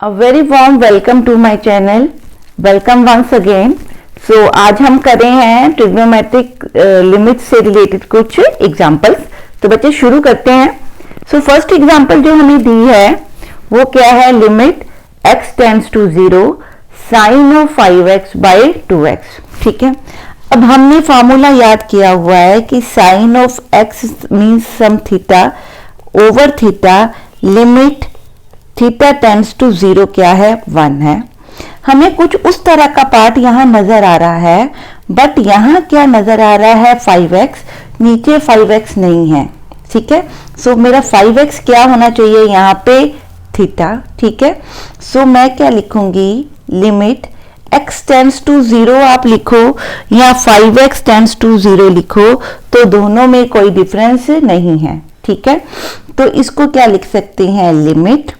A very warm welcome to my channel. Welcome once again. So आज हम कर रहे हैं ट्रिग्नोमेट्रिक लिमिट से रिलेटेड कुछ एग्जांपल्स. तो बच्चे शुरू करते हैं. सो फर्स्ट एग्जांपल जो हमें दी है वो क्या है, limit x tends to 0 sine of 5x by 2x. ठीक है, अब हमने फॉर्मूला याद किया हुआ है कि sine of x means some theta over theta, limit theta tends to 0 क्या है, 1 है. हमें कुछ उस तरह का पार्ट यहाँ नजर आ रहा है, बट यहाँ क्या नजर आ रहा है, 5x, नीचे 5x नहीं है. ठीक है, सो मेरा 5x क्या होना चाहिए यहाँ पे, थीटा. ठीक है, सो मैं क्या लिखूंगी, लिमिट x टेंड्स टू 0 आप लिखो या 5x टेंड्स टू 0 लिखो, तो दोनों में कोई डिफरेंस नहीं है. ठीक है, तो इसको क्या लिख सकते हैं, लिमिट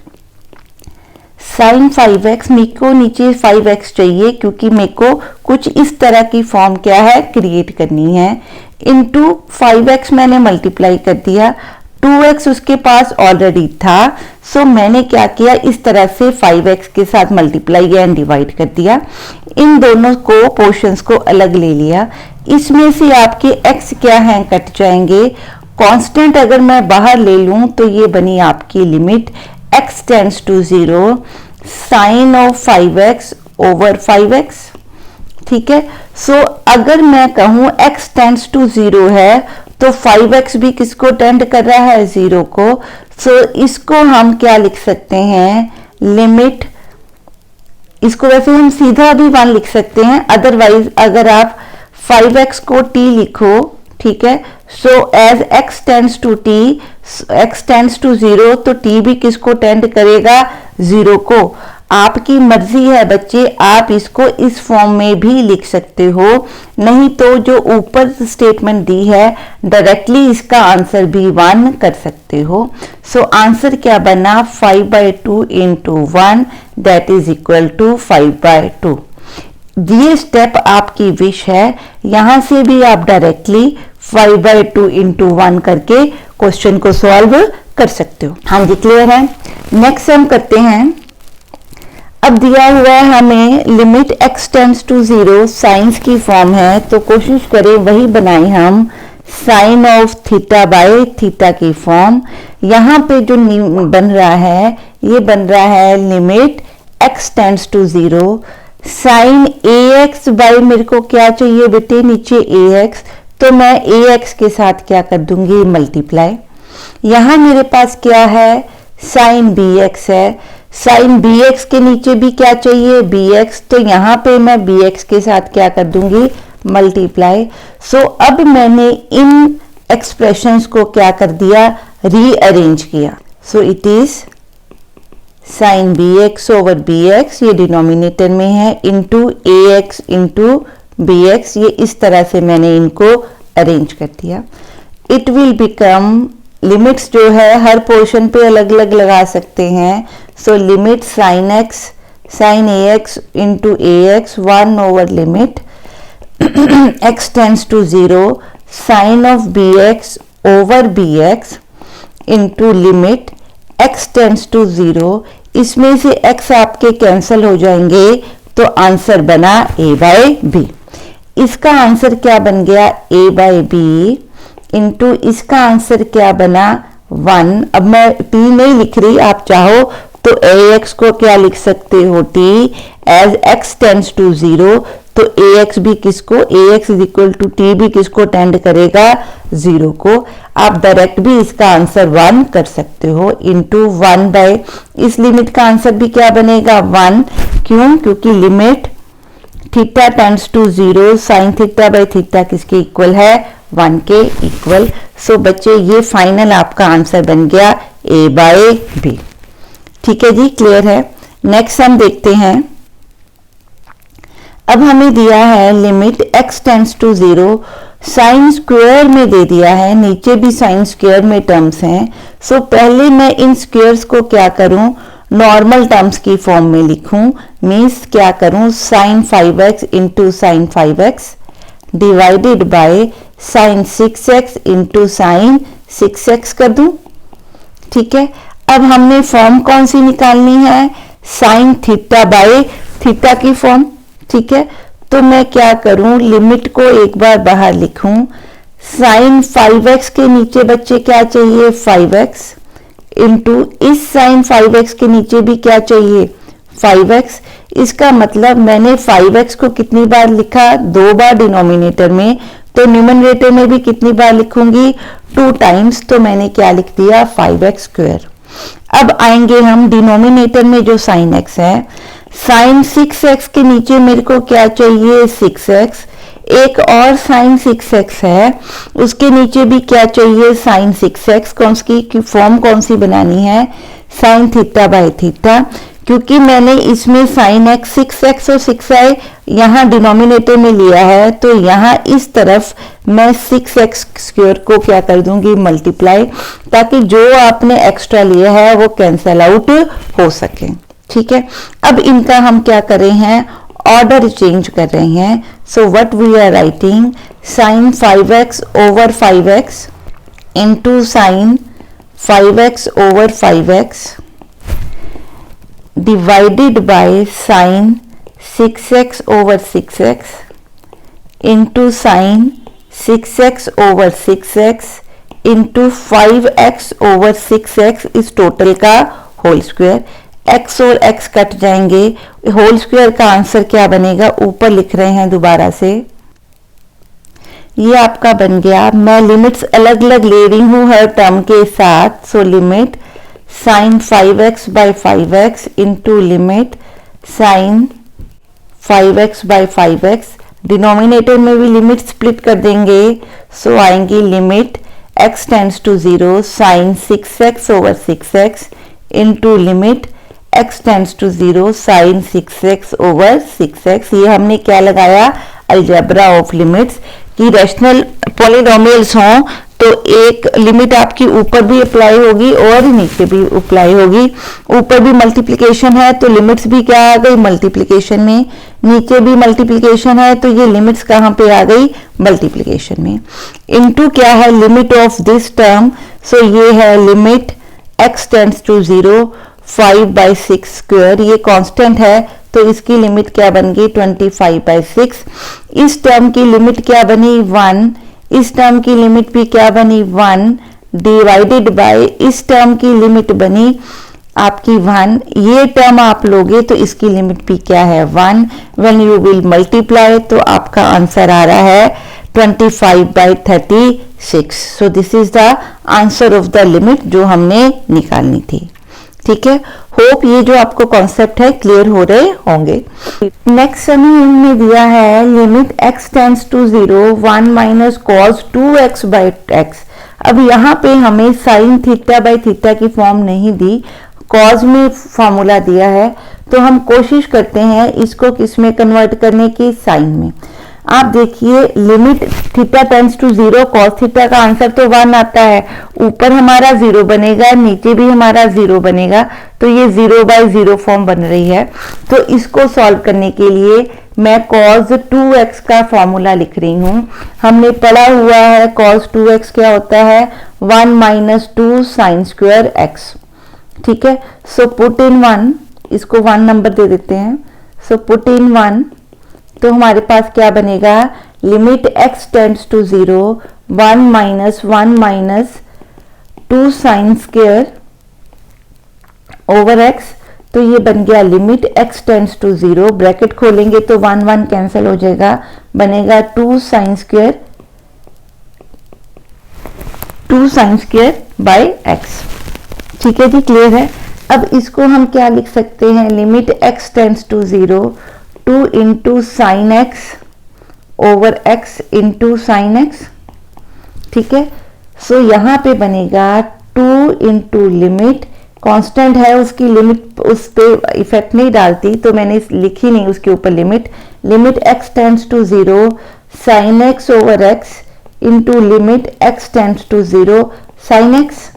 साइन 5x, मेरे को नीचे 5x चाहिए क्योंकि मेरे को कुछ इस तरह की फॉर्म क्या है, क्रिएट करनी है. इनटू 5x मैंने मल्टीप्लाई कर दिया, 2x उसके पास ऑलरेडी था, सो मैंने क्या किया, इस तरह से 5x के साथ मल्टीप्लाई एंड डिवाइड कर दिया. इन दोनों को पोर्शंस को अलग ले लिया. इसमें से आपके x क्या हैं, कट जाएंगे. कांस्टेंट अगर मैं बाहर ले लूं तो ये बनी आपकी limit x tends to 0 sine of 5x over 5x. ठीक है, सो अगर मैं कहूं x टेंड्स टू 0 है तो 5x भी किसको टेंड कर रहा है, 0 को. सो इसको हम क्या लिख सकते हैं, लिमिट, इसको वैसे हम सीधा भी 1 लिख सकते हैं, अदरवाइज अगर आप 5x को t लिखो. ठीक है, so as x tends to t, x tends to 0, तो t भी किसको टेंड करेगा, 0 को. आपकी मर्जी है बच्चे, आप इसको इस फॉर्म में भी लिख सकते हो, नहीं तो जो ऊपर स्टेटमेंट दी है डायरेक्टली इसका आंसर भी 1 कर सकते हो. सो आंसर क्या बना, 5/2 into 1 that is equal to 5/2. ये स्टेप आपकी विश है, यहां से भी आप डायरेक्टली 5/2 इंटू 1 करके क्वेश्चन को सॉल्व कर सकते हो. हाँ जी, क्लियर है. नेक्स्ट हम करते हैं. अब दिया हुआ है हमें limit x tends to 0, sine's की फॉर्म है, तो कोशिश करें वही बनाएं हम, sine of theta by theta की फॉर्म. यहाँ पे जो बन रहा है, ये बन रहा है limit x tends to 0 sine ax by, मेरे को क्या चाहिए बेटे, नीचे ax, तो मैं ax के साथ क्या कर दूंगी, मल्टीप्लाई. यहां मेरे पास क्या है, साइन bx है, साइन bx के नीचे भी क्या चाहिए, bx, तो यहां पे मैं bx के साथ क्या कर दूंगी, मल्टीप्लाई. सो अब मैंने इन एक्सप्रेशंस को क्या कर दिया, रीअरेंज किया. सो it is sine bx over bx, ये डिनोमिनेटर में है, इंटू ax इंटू bx, ये इस तरह से मैंने इनको अरेंज कर दिया. इट विल बिकम, लिमिट्स जो है हर पोर्शन पे अलग अलग लगा सकते हैं. So limit sine x sine ax into ax 1 over limit x tends to 0 sine of bx over bx into limit x tends to 0. इसमें से x आपके कैंसिल हो जाएंगे, तो आंसर बना a/b. इसका आंसर क्या बन गया, a/b इंटू इसका आंसर क्या बना, 1. अब मैं t नहीं लिख रही, आप चाहो तो ax को क्या लिख सकते हो, t as x tends to 0, तो ax भी किसको, ax is equal to t भी किसको टेंड करेगा, 0 को. आप डायरेक्ट भी इसका आंसर 1 कर सकते हो, इंटू 1 बाय, इस लिमिट का आंसर भी क्या बनेगा, 1. क्यों, क्योंकि limit theta tends to 0 sine theta by theta किसके इक्वल है, 1 के इक्वल. सो बच्चे ये फाइनल आपका आंसर बन गया a/b. ठीक है जी, क्लियर है. नेक्स्ट हम देखते हैं. अब हमें दिया है limit x tends to 0 sine square में दे दिया है, नीचे भी साइन स्क्वायर में टर्म्स हैं. सो पहले मैं इन स्क्वायर्स को क्या करूं, नॉर्मल टर्म्स की फॉर्म में लिखूं. मीन्स क्या करूं, sine 5x into sine 5x divided by sine 6x into sine 6x कर दूं. ठीक है, अब हमने फॉर्म कौन सी निकालनी है, साइन थीटा बाय थीटा की फॉर्म। ठीक है, तो मैं क्या करूं, लिमिट को एक बार बाहर लिखूं। साइन 5x के नीचे बच्चे क्या चाहिए, 5x इंटू इस साइन 5x के नीचे भी क्या चाहिए, 5x। इसका मतलब मैंने 5x को कितनी बार लिखा, 2 बार डिनोमिनेटर में, तो न्यूमरेटर में भी कितनी बार लिखूंगी, 2 टाइम्स। तो मैंने क्या लिख दिया, 5x स्क्वायर। अब आएंगे हम डिनोमिनेटर में जो साइन x है, साइन 6x के नीचे मेरे को क्या चाहिए, 6x। एक और साइन 6x है, उसके नीचे भी क्या चाहिए, साइन 6x। कौन सी की फॉर्म कौन सी बनानी है, साइन थीटा बाय थीटा। क्योंकि मैंने इसमें साइन x 6x और 6i यहाँ डिनोमिनेटर में लिया है, तो यहाँ इस तरफ मैं 6x स्क्वायर को क्या कर दूंगी, मल्टीप्लाई, ताकि जो आपने एक्स्ट्रा लिया है वो कैंसल आउट हो सके। ठीक है, अब इनका हम क्या कर रहे हैं, ऑर्डर चेंज कर रहे हैं। So what we are writing, sine 5x over 5x into sine 5x over 5x divided by sin 6x over 6x into sin 6x over 6x into 5x over 6x इस total का whole square. x और x cut जाएंगे, whole square का answer क्या बनेगा, ऊपर लिख रहे हैं दोबारा से, ये आपका बन गया। मैं लिमिट्स अलग अलग ले रही हूँ हर टर्म के साथ। So limit sine 5x by 5x into limit sine 5x by 5x, denominator में भी लिमिट स्प्लिट कर देंगे। सो आएंगी limit x tends to 0 sine 6x over 6x into limit x tends to 0 sine 6x over 6x। ये हमने क्या लगाया, algebra of limits, कि रैशनल पॉलिनोमियल्स हों तो एक लिमिट आपकी ऊपर भी अप्लाई होगी और नीचे भी अप्लाई होगी। ऊपर भी मल्टीप्लिकेशन है तो लिमिट्स भी क्या आ गई, मल्टीप्लिकेशन में। नीचे भी मल्टीप्लिकेशन है तो ये लिमिट्स कहाँ पे आ गई, मल्टीप्लिकेशन में। इनटू क्या है, limit of this term. So ये है limit x tends to 0 5/6 square, ये कांस्टेंट है तो इसकी लिमिट क्या बन गई, 25/6। इस टर्म की लिमिट क्या बनी, 1। इस टर्म की लिमिट भी क्या बनी, 1 डिवाइडेड बाय इस टर्म की लिमिट बनी आपकी 1। ये टर्म आप लोगे तो इसकी लिमिट भी क्या है, 1। व्हेन यू विल मल्टीप्लाई तो आपका आंसर आ रहा है 25/36। सो this is the answer of the limit जो हमने निकालनी थी। ठीक है, होप ये जो आपको कॉन्सेप्ट है क्लियर हो रहे होंगे। नेक्स्ट हमें इनमें दिया है limit x tends to 0 1 minus cos 2x by x। अब यहाँ पे हमें साइन थीटा बाई थीटा की फॉर्म नहीं दी, कॉस में फॉर्मूला दिया है, तो हम कोशिश करते हैं इसको किस में कन्वर्ट करने की, साइन में। आप देखिए limit theta tends to 0 cos theta का आंसर तो 1 आता है, ऊपर हमारा 0 बनेगा, नीचे भी हमारा 0 बनेगा, तो ये 0/0 फॉर्म बन रही है। तो इसको सॉल्व करने के लिए मैं cos 2x का फॉर्मूला लिख रही हूँ। हमने पढ़ा हुआ है cos 2x क्या होता है, 1 माइनस 2 साइन स्क्वायर x। ठीक है, सो पुट इन 1, इसको 1 नंबर दे देते हैं। सो पुट इन 1, तो हमारे पास क्या बनेगा, limit x tends to 0 1 minus 1 minus 2 sine square over x। तो ये बन गया limit x tends to 0, bracket खोलेंगे तो 1 1 कैंसिल हो जाएगा, बनेगा 2 साइन स्क्वायर बाय x। ठीक है जी, क्लियर है। अब इसको हम क्या लिख सकते हैं, limit x tends to 0 2 into sine x over x into sine x. ठीक है, सो यहाँ पे बनेगा 2 इंटू लिमिट, कांस्टेंट है उसकी लिमिट उस पर इफेक्ट नहीं डालती तो मैंने लिखी नहीं उसके ऊपर limit, limit x tends to 0 sine x over x into limit x tends to 0 sine x.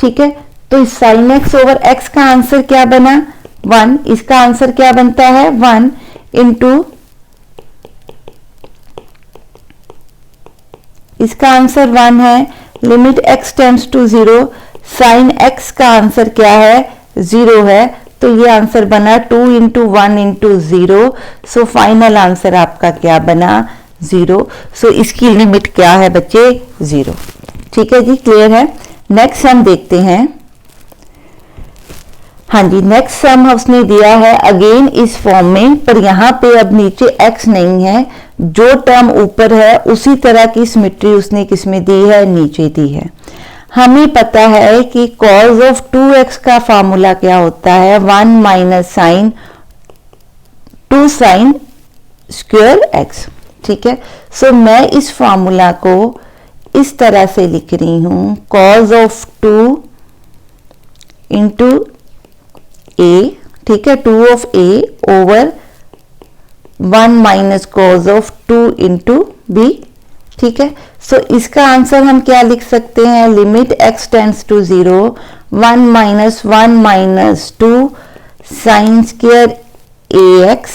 ठीक है, तो साइन एक्स ओवर x का आंसर क्या बना, 1। इसका आंसर क्या बनता है, 1 इंटू इसका आंसर 1 है, limit x tends to 0 sine x का आंसर क्या है, 0 है, तो ये आंसर बना 2 into 1 into 0। So final answer आपका क्या बना 0। सो इसकी लिमिट क्या है बच्चे 0। ठीक है जी, क्लियर है। नेक्स्ट हम देखते हैं। हाँ जी, नेक्स्ट सम उसने दिया है अगेन इस फॉर्म में, पर यहाँ पे अब नीचे x नहीं है, जो टर्म ऊपर है उसी तरह की सिमेट्री उसने किसमें दी है, नीचे दी है। हमें पता है कि cos ऑफ 2x का फार्मूला क्या होता है, 1 minus sine 2 sine square x। ठीक है, सो मैं इस फार्मूला को इस तरह से लिख रही हूं, cos ऑफ 2 इंटू a, ठीक है, 2 of a over 1 minus cos of 2 into b। ठीक है, सो इसका आंसर हम क्या लिख सकते हैं, limit x tends to 0 1 minus 2 sine square ax,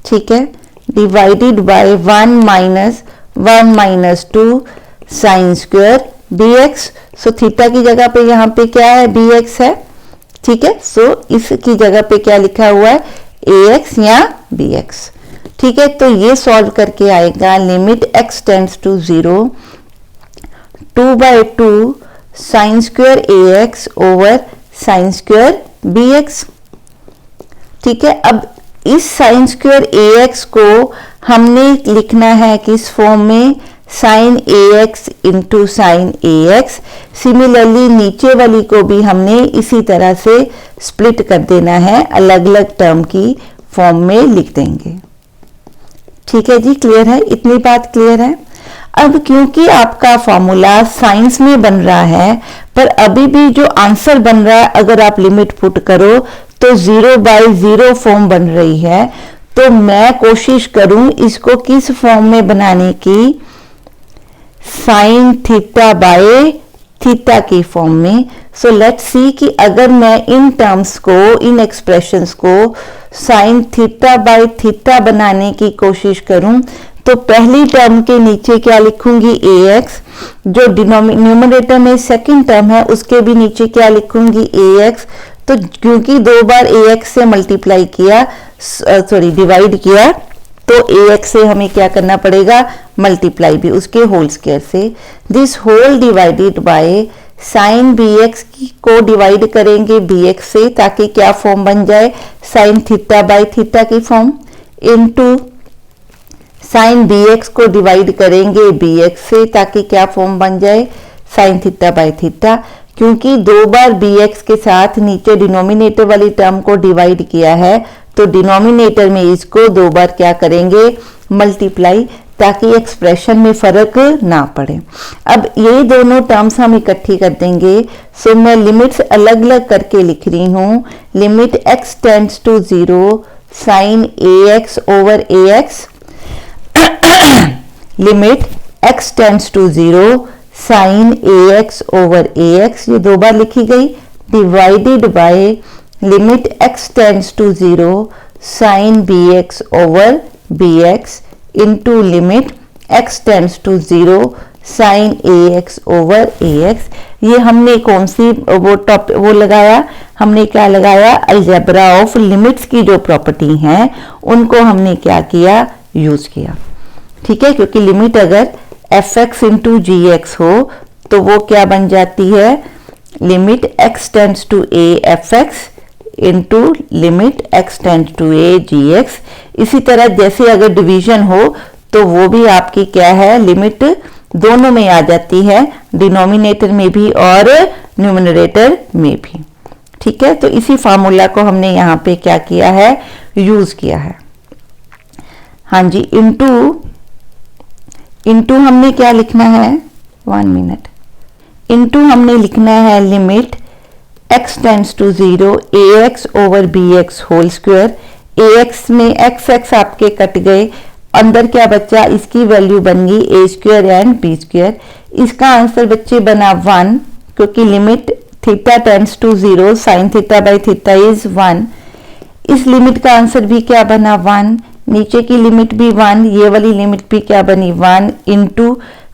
ठीक है, divided by 1 minus 2 sine square bx। So theta की जगह पे यहाँ पे क्या है, bx है। ठीक है, सो इसकी जगह पे क्या लिखा हुआ है, ax या bx। ठीक है, तो ये सॉल्व करके आएगा limit x tends to 0 2/2 sine square ax over sine square bx। ठीक है, अब इस साइन स्क्वायर ax को हमने लिखना है किस फॉर्म में, sine ax into sine ax। Similarly नीचे वाली को भी हमने इसी तरह से स्प्लिट कर देना है, अलग अलग टर्म की फॉर्म में लिख देंगे। ठीक है जी, क्लियर है, इतनी बात क्लियर है। अब क्योंकि आपका फॉर्मूला साइंस में बन रहा है, पर अभी भी जो आंसर बन रहा है अगर आप लिमिट पुट करो तो 0/0 फॉर्म बन रही है। तो मैं कोशिश करूं इसको किस फॉर्म में बनाने की, साइन थीटा बाय थीटा की फॉर्म में। सो लेट्स सी कि अगर मैं इन टर्म्स को, इन एक्सप्रेशंस को साइन थीटा बाय थीटा बनाने की कोशिश करूं, तो पहली टर्म के नीचे क्या लिखूंगी, ax, जो न्यूमरेटर में सेकंड टर्म है उसके भी नीचे क्या लिखूंगी, ax। तो क्योंकि 2 बार ax से मल्टीप्लाई किया, सॉरी डिवाइड किया, तो ax से हमें क्या करना पड़ेगा, मल्टीप्लाई भी उसके होल स्क्वायर से। This whole divided by sine bx को डिवाइड करेंगे bx से, ताकि क्या फॉर्म बन जाए, साइन थीटा बाय थीटा की फॉर्म, इनटू साइन bx को डिवाइड करेंगे bx से, ताकि क्या फॉर्म बन जाए, साइन थीटा बाय थीटा। क्योंकि 2 बार bx के साथ नीचे डिनोमिनेटर वाली टर्म को डिवाइड किया है, तो डिनोमिनेटर में इसको 2 बार क्या करेंगे, मल्टीप्लाई, ताकि एक्सप्रेशन में फर्क ना पड़े। अब ये दोनों टर्म्स हम इकट्ठी कर देंगे। सो मैं लिमिट्स अलग अलग करके लिख रही हूँ, limit x tends to 0 sine ax over ax, limit x tends to 0 sine ax over ax, ये 2 बार लिखी गई, divided by limit x tends to 0 sine bx over bx into limit x tends to 0 sine ax over ax। ये हमने कौन सी वो लगाया, हमने क्या लगाया, अलजेब्रा ऑफ लिमिट्स की जो प्रॉपर्टी हैं उनको हमने क्या किया, यूज किया। ठीक है, क्योंकि लिमिट अगर fx इंटू gx हो तो वो क्या बन जाती है, limit x tends to a fx into limit x tends to a gx। इसी तरह जैसे अगर डिवीजन हो तो वो भी आपकी क्या है, लिमिट दोनों में आ जाती है, डिनोमिनेटर में भी और न्यूमरेटर में भी। ठीक है, तो इसी फार्मूला को हमने यहाँ पे क्या किया है, यूज किया है। हाँ जी, इंटू हमने क्या लिखना है, 1 मिनट, इंटू हमने लिखना है limit x tends to 0 ax over bx whole square. ax में x आपके कट गए, अंदर क्या बचा, इसकी वैल्यू बन गई a square and b square. इसका आंसर बच्चे बना 1, क्योंकि limit theta tends to 0 sine theta by theta is 1। इस लिमिट का आंसर भी क्या बना 1, नीचे की लिमिट भी 1, ये वाली लिमिट भी क्या बनी 1, इंटू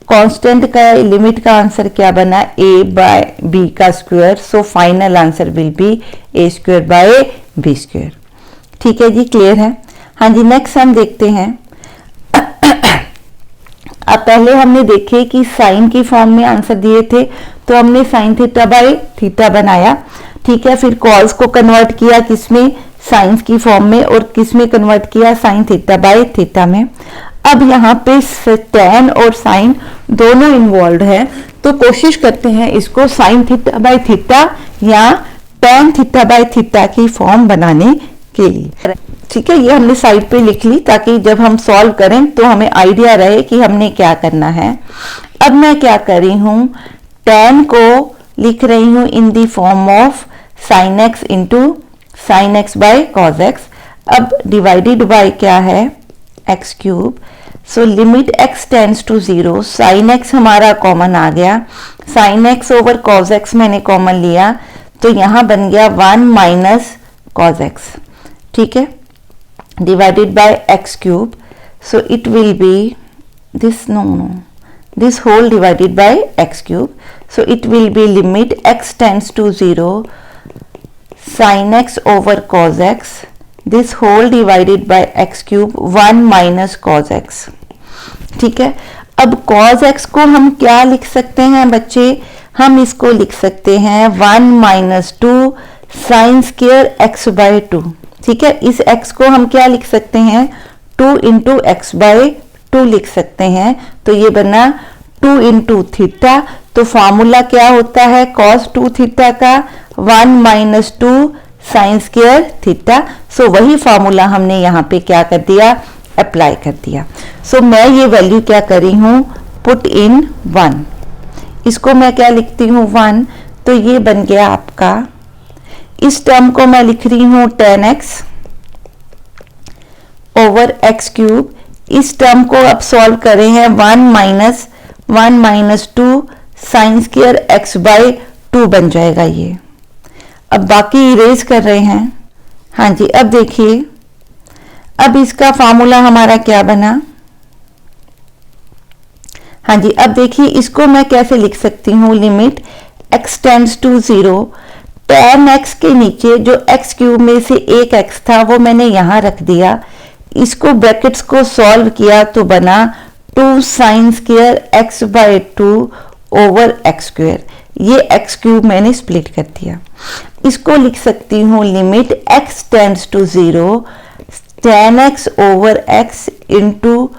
कांस्टेंट का लिमिट का आंसर क्या बना, a बाय b का square, so final answer will be a square by b square. ठीक है जी, क्लियर है। हाँ जी, नेक्स्ट हम देखते हैं। अब पहले हमने देखे कि साइन की फॉर्म में आंसर दिए थे, तो हमने साइन थीटा बाय थीटा बनाया। ठीक है, फिर कॉस को कन्वर्ट किया किसमें, साइंस की फॉर्म में, और किसमें कन्वर्ट किया, साइन थीटा बाय थीटा में। अब यहाँ पे टैन और साइन दोनों इन्वॉल्व है, तो कोशिश करते हैं इसको साइन थीटा बाय थीटा या टैन थीटा बाय थीटा की फॉर्म बनाने के लिए। ठीक है, ये हमने साइड पे लिख ली ताकि जब हम सॉल्व करें तो हमें आइडिया रहे कि हमने क्या करना है। अब मैं क्या कर रही हूँ, टैन को लिख रही हूँ in the form of sine x into sine x by cos x. अब डिवाइडेड बाय क्या है, x cube. So limit x tends to 0, sine x हमारा कॉमन आ गया, sine x over cos x मैंने कॉमन लिया, तो यहां बन गया 1 माइनस कॉस एक्स। ठीक है, divided by x cube, so it will be this, no this whole divided by x cube, so it will be limit x tends to 0 sin x over cos x, this whole divided by x cube 1 minus cos x। ठीक है, अब cos x को हम क्या लिख सकते हैं बच्चे, हम इसको लिख सकते हैं 1 minus 2 sine square x by 2। ठीक है, इस x को हम क्या लिख सकते हैं, 2 इंटू एक्स बाय 2 लिख सकते हैं, तो ये बना 2 इंटू थीटा। तो फॉर्मूला क्या होता है cos 2 थीटा का, 1 माइनस 2 साइन स्क्वायर थीटा। सो वही फॉर्मूला हमने यहाँ पे क्या कर दिया, अप्लाई कर दिया। सो मैं ये वैल्यू क्या कर रही हूँ, पुट इन 1, इसको मैं क्या लिखती हूँ 1, तो ये बन गया आपका, इस टर्म को मैं लिख रही हूँ tan x over x cube. इस टर्म को अब सॉल्व करें हैं 1 minus 2 sine square x by 2 बन जाएगा ये। अब बाकी इरेज कर रहे हैं। हाँ जी, अब देखिए, अब इसका फॉर्मूला हमारा क्या बना। हाँ जी, अब देखिए इसको मैं कैसे लिख सकती हूँ, limit x tends to 0, tan x के नीचे जो x क्यूब में से एक x था वो मैंने यहाँ रख दिया, इसको ब्रैकेट्स को सॉल्व किया तो बना 2 sine square x by 2 over x square. ये एक्स क्यूब मैंने स्प्लिट कर दिया। इसको लिख सकती हूँ limit x tends to 0 tan x over x into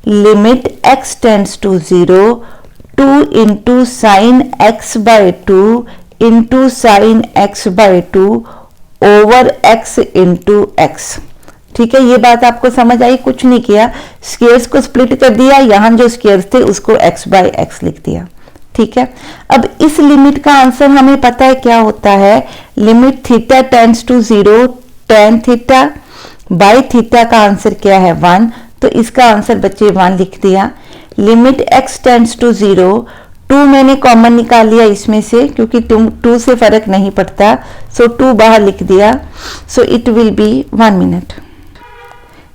limit x tends to 0 2 into sine x by 2 into sine x by 2 over x into x। ठीक है, ये बात आपको समझ आई, कुछ नहीं किया, स्क्वायर्स को स्प्लिट कर दिया, यहाँ जो स्क्वायर्स थे उसको x बाय x लिख दिया। ठीक है, अब इस लिमिट का आंसर हमें पता है क्या होता है, limit theta tends to 0 tan theta by theta का आंसर क्या है 1, तो इसका आंसर बच्चे 1 लिख दिया। लिमिट x टेंड्स टू 0, 2 मैंने कॉमन निकाल लिया इसमें से क्योंकि 2 से फर्क नहीं पड़ता, सो 2 बाहर लिख दिया। So it will be 1 minute,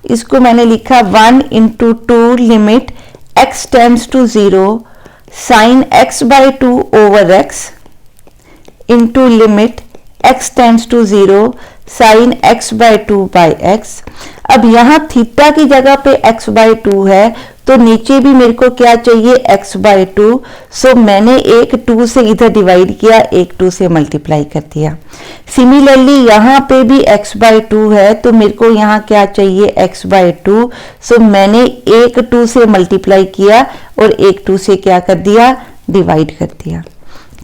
इसको मैंने लिखा 1 into 2 limit x tends to 0 sine x by 2 over x into limit x tends to 0 sine x by 2 by x। अब यहाँ थीटा की जगह पे x बाय 2 है, तो नीचे भी मेरे को क्या चाहिए, x बाय 2। सो मैंने एक 2 से इधर डिवाइड किया, एक 2 से मल्टीप्लाई कर दिया। सिमिलरली यहाँ पे भी x बाय 2 है, तो मेरे को यहाँ क्या चाहिए, x बाय 2। सो मैंने एक 2 से मल्टीप्लाई किया और एक 2 से क्या कर दिया, डिवाइड कर दिया।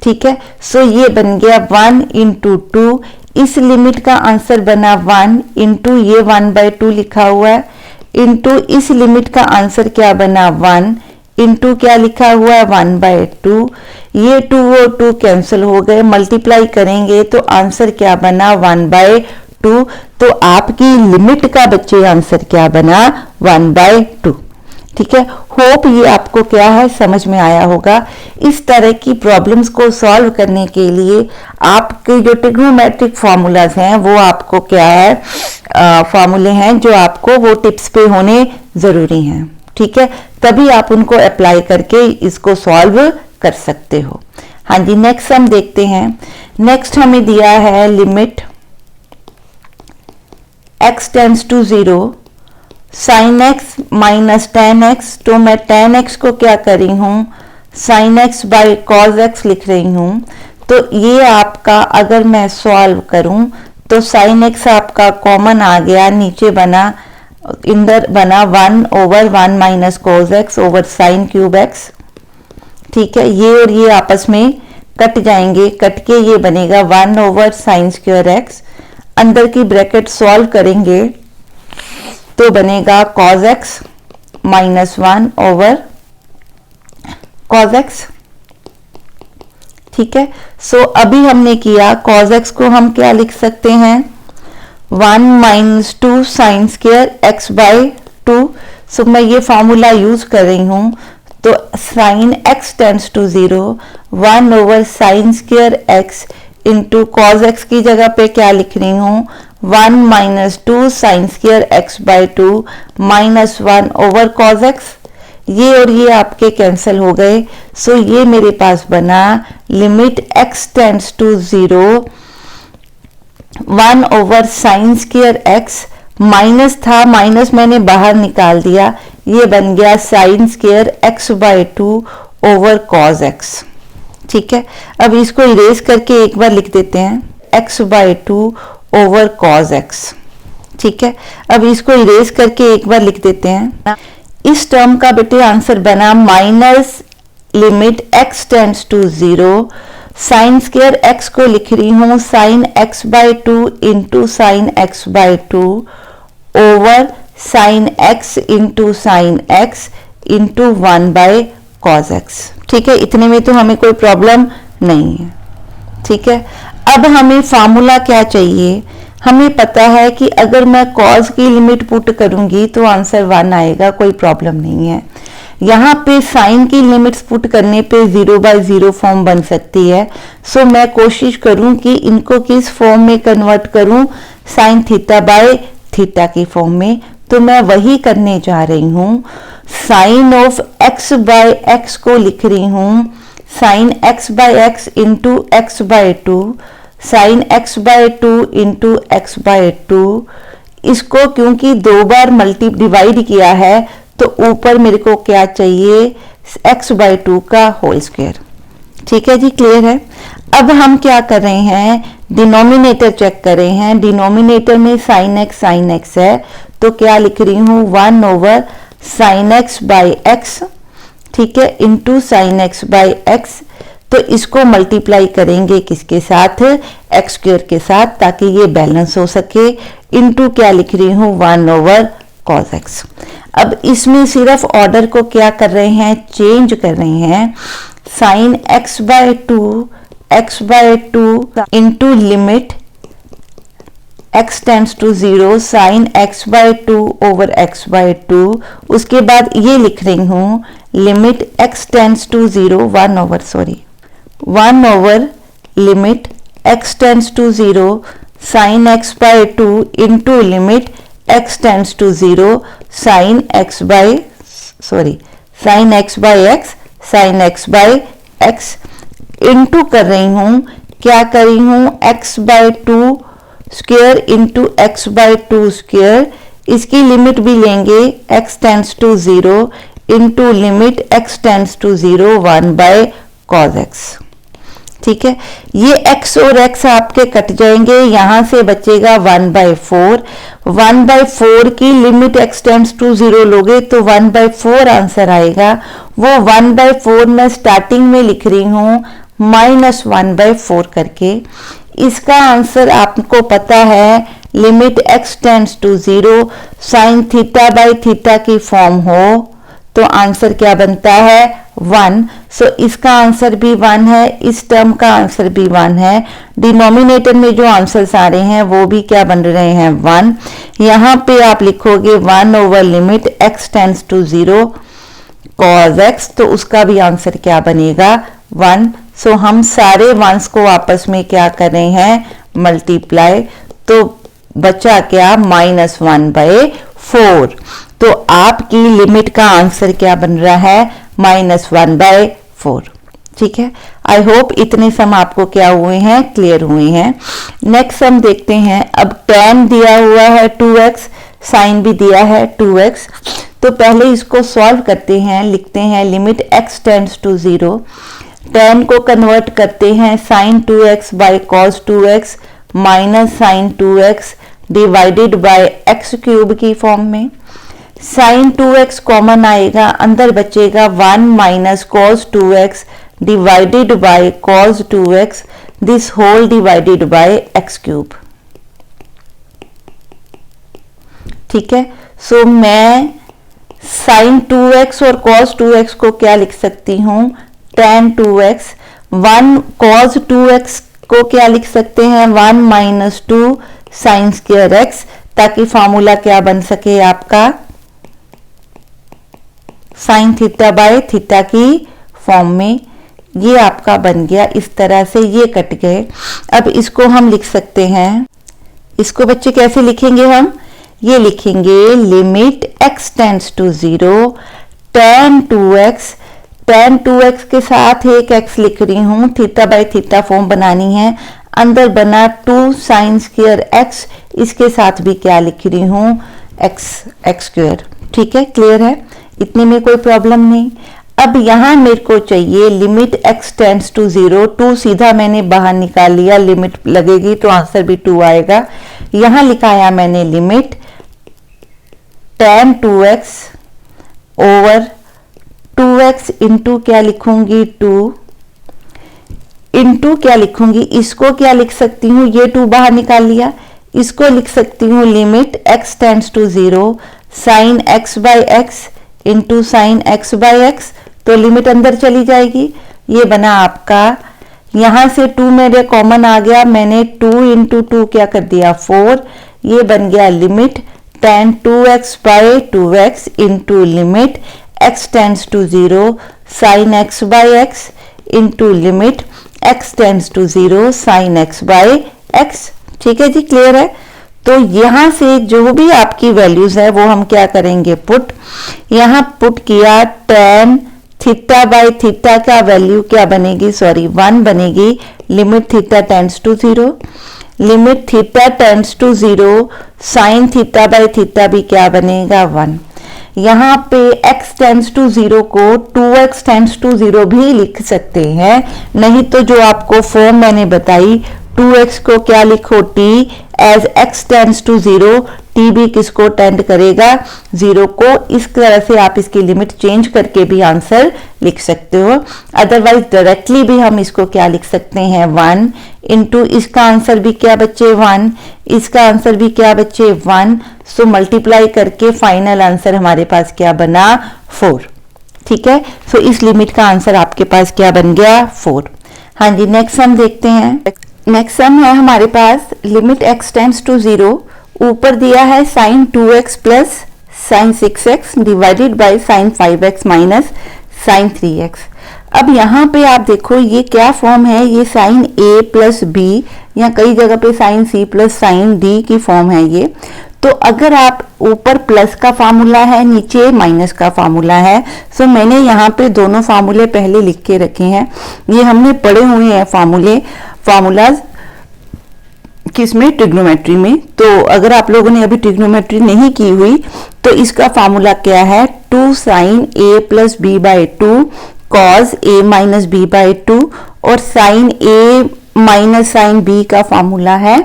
ठीक है, सो ये बन गया 1 इंटू 2, इस लिमिट का आंसर बना 1 इंटू ये 1 बाय 2 लिखा हुआ है, इंटू इस लिमिट का आंसर क्या बना 1 इंटू क्या लिखा हुआ है 1 बाय 2। ये 2 और 2 कैंसिल हो गए, मल्टीप्लाई करेंगे तो आंसर क्या बना 1 बाय 2। तो आपकी लिमिट का बच्चे आंसर क्या बना 1 बाय 2। ठीक है, होप ये आपको क्या है समझ में आया होगा। इस तरह की प्रॉब्लम्स को सॉल्व करने के लिए आपके जो ट्रिग्नोमेट्रिक फॉर्मूलाज हैं वो आपको क्या है, फॉर्मूले हैं जो आपको वो टिप्स पे होने जरूरी हैं। ठीक है, तभी आप उनको अप्लाई करके इसको सॉल्व कर सकते हो। हाँ जी, नेक्स्ट हम देखते हैं। नेक्स्ट हमें दिया है limit x tends to 0 sin x minus tan x. तो मैं टेन एक्स को क्या कर रही हूँ, sin x by cos x लिख रही हूँ। तो ये आपका अगर मैं सॉल्व करूं तो sin x आपका कॉमन आ गया, नीचे बना इंदर बना 1/1 minus cos x over sin cube x। ठीक है, ये और ये आपस में कट जाएंगे, कट के ये बनेगा 1/sin स्क्वायर x। अंदर की ब्रैकेट सॉल्व करेंगे तो बनेगा cos x minus 1/cos x। ठीक है, सो अभी हमने किया cos x को हम क्या लिख सकते हैं, 1 minus 2 sine square x by 2। So मैं ये फॉर्मूला यूज कर रही हूं, तो sine x tends to 0 1/sin square x into cos x की जगह पे क्या लिख रही हूँ, 1 minus 2 sine square x by 2 minus 1/cos x। ये और ये आपके कैंसिल हो गए। सो ये मेरे पास बना limit x tends to 0 1/sin square x, minus था, माइनस मैंने बाहर निकाल दिया, ये बन गया sine square x by 2 over cos x। ठीक है, अब इसको इरेज करके एक बार लिख देते हैं, x by 2 over cos x। ठीक है, अब इसको इरेज करके एक बार लिख देते हैं। इस टर्म का बेटे आंसर बना minus limit x tends to 0 sine square x को लिख रही हूं sine x by 2 into sine x by 2 over sine x into sine x into 1/cos x। ठीक है, इतने में तो हमें कोई प्रॉब्लम नहीं है। ठीक है, अब हमें फार्मूला क्या चाहिए, हमें पता है कि अगर मैं cos की लिमिट पुट करूंगी तो आंसर 1 आएगा, कोई प्रॉब्लम नहीं है। यहाँ पे साइन की लिमिट्स पुट करने पे 0/0 फॉर्म बन सकती है। सो मैं कोशिश करूं कि इनको किस फॉर्म में कन्वर्ट करूं, साइन थीटा बाय थीटा की फॉर्म में। तो मैं वही करने जा रही हूं, sine of x by x को लिख रही हूं sine x by x into x by 2 sine x by 2 into x by 2। इसको क्योंकि 2 बार मल्टी डिवाइड किया है तो ऊपर मेरे को क्या चाहिए, x बाय 2 का होल स्क्वायर। ठीक है जी, क्लियर है। अब हम क्या कर रहे हैं, डिनोमिनेटर चेक कर रहे हैं। डिनोमिनेटर में साइन x है, तो क्या लिख रही हूँ 1/sin x बाई x। ठीक है, into sine x by x। तो इसको मल्टीप्लाई करेंगे किसके साथ, x स्क्वायर के साथ, ताकि ये बैलेंस हो सके। इंटू क्या लिख रही हूँ 1/cos x। अब इसमें सिर्फ ऑर्डर को क्या कर रहे हैं, चेंज कर रहे हैं। Sine x by 2 into limit x tends to 0 sine x by 2 over x by 2। उसके बाद ये लिख रही हूँ limit x tends to 0 1 over limit x tends to 0 sine x by 2 into limit x tends to 0 sine x by x into कर रही हूँ, क्या कर रही हूँ, x by 2 square into x by 2 square. इसकी लिमिट भी लेंगे, x tends to 0 into limit x tends to 0 1/cos x। ठीक है, ये x और x आपके कट जाएंगे, यहां से बचेगा 1/4। 1/4 की लिमिट x टेंड्स टू 0 लोगे तो 1/4 आंसर आएगा। वो 1/4 मैं स्टार्टिंग में लिख रही हूं -1/4 करके। इसका आंसर आपको पता है, limit x tends to 0 sine theta by theta की फॉर्म हो तो आंसर क्या बनता है 1। सो इसका आंसर भी 1 है, इस टर्म का आंसर भी 1 है। डिनोमिनेटर में जो आंसर्स आ रहे हैं वो भी क्या बन रहे हैं 1। यहाँ पे आप लिखोगे 1 over limit x tends to 0 cos x, तो उसका भी आंसर क्या बनेगा 1। सो हम सारे वंस को आपस में क्या कर रहे हैं, मल्टीप्लाई, तो बचा क्या -1/4। तो आपकी लिमिट का आंसर क्या बन रहा है, -1/4। ठीक है, आई होप इतने सम आपको क्या हुए हैं, क्लियर हुए हैं। नेक्स्ट सम देखते हैं। अब tan दिया हुआ है 2x, साइन भी दिया है 2x, तो पहले इसको सॉल्व करते हैं। लिखते हैं limit x tends to 0, tan को कन्वर्ट करते हैं sin 2x by cos 2x minus sin 2x divided by x cube की फॉर्म में। sin 2x कॉमन आएगा, अंदर बचेगा 1 minus cos 2x divided by cos 2x, this whole divided by x cube. ठीक है, सो मैं sin 2x और cos 2x को क्या लिख सकती हूं, tan 2x। 1 cos 2x को क्या लिख सकते हैं, 1 माइनस 2 साइन स्क्वायर x, ताकि फॉर्मूला क्या बन सके आपका, साइन थीटा बाय थीटा की फॉर्म में। ये आपका बन गया, इस तरह से ये कट गए। अब इसको हम लिख सकते हैं, इसको बच्चे कैसे लिखेंगे हम, ये लिखेंगे limit x tends to 0 tan 2x, tan 2x के साथ एक x लिख रही हूं, थीटा बाय थीटा फॉर्म बनानी है। अंदर बना 2 साइन स्क्वायर x, इसके साथ भी क्या लिख रही हूं, x स्क्वायर। ठीक है, क्लियर है, इतने में कोई प्रॉब्लम नहीं। अब यहां मेरे को चाहिए लिमिट x टेंड्स टू 0, 2 सीधा मैंने बाहर निकाल लिया, लिमिट लगेगी तो आंसर भी 2 आएगा। यहां लिखाया मैंने limit tan 2x over 2x into क्या लिखूंगी, 2 इंटू क्या लिखूंगी, इसको क्या लिख सकती हूँ, ये 2 बाहर निकाल लिया, इसको लिख सकती हूँ limit x tends to 0 sine x by x into sine x by x, तो लिमिट अंदर चली जाएगी। ये बना आपका, यहां से 2 मेरे कॉमन आ गया, मैंने 2 इंटू 2 क्या कर दिया, 4। ये बन गया limit tan 2x by 2x into limit x tends to 0 sine x by x into limit x tends to 0 sine x by x। ठीक है जी, क्लियर है। तो यहां से जो भी आपकी वैल्यूज है वो हम क्या करेंगे, पुट। यहां पुट किया, tan थीटा बाई थीटा का वैल्यू क्या बनेगी, सॉरी 1 बनेगी, limit theta tends to 0, limit theta tends to 0 sine theta by theta भी क्या बनेगा, 1। यहाँ पे x टेंड्स टू 0 को 2x टेंड्स टू 0 भी लिख सकते हैं, नहीं तो जो आपको फॉर्म मैंने बताई 2x को क्या लिखो, t as x tends to 0, t भी किसको टेंड करेगा, 0 को। इस तरह से आप इसकी लिमिट चेंज करके भी आंसर लिख सकते हो। अदरवाइज डायरेक्टली भी हम इसको क्या लिख सकते हैं, 1 इंटू इसका आंसर भी क्या बच्चे 1, इसका आंसर भी क्या बच्चे 1, सो मल्टीप्लाई करके फाइनल आंसर हमारे पास क्या बना, 4। ठीक है, सो इस लिमिट का आंसर आपके पास क्या बन गया, 4। हाँ जी, नेक्स्ट सम देखते हैं। नेक्स्ट सम है हमारे पास लिमिट x टेंड्स टू 0, ऊपर दिया है sin 2x plus sin 6x divided by sin 5x minus sin 3x। अब यहाँ पे आप देखो ये क्या फॉर्म है, ये sin a प्लस b, या कई जगह पे sin c plus sin d की फॉर्म है ये। तो अगर आप ऊपर प्लस का फार्मूला है, नीचे माइनस का फार्मूला है, सो मैंने यहाँ पे दोनों फार्मूले पहले लिख के रखे हैं। ये हमने पढ़े हुए हैं फार्मूलाज किसमें, ट्रिग्नोमेट्री में। तो अगर आप लोगों ने अभी ट्रिग्नोमेट्री नहीं की हुई तो इसका फार्मूला क्या है, 2 sine a plus b by 2 cos a minus b by 2, और sine a minus sine b का फार्मूला है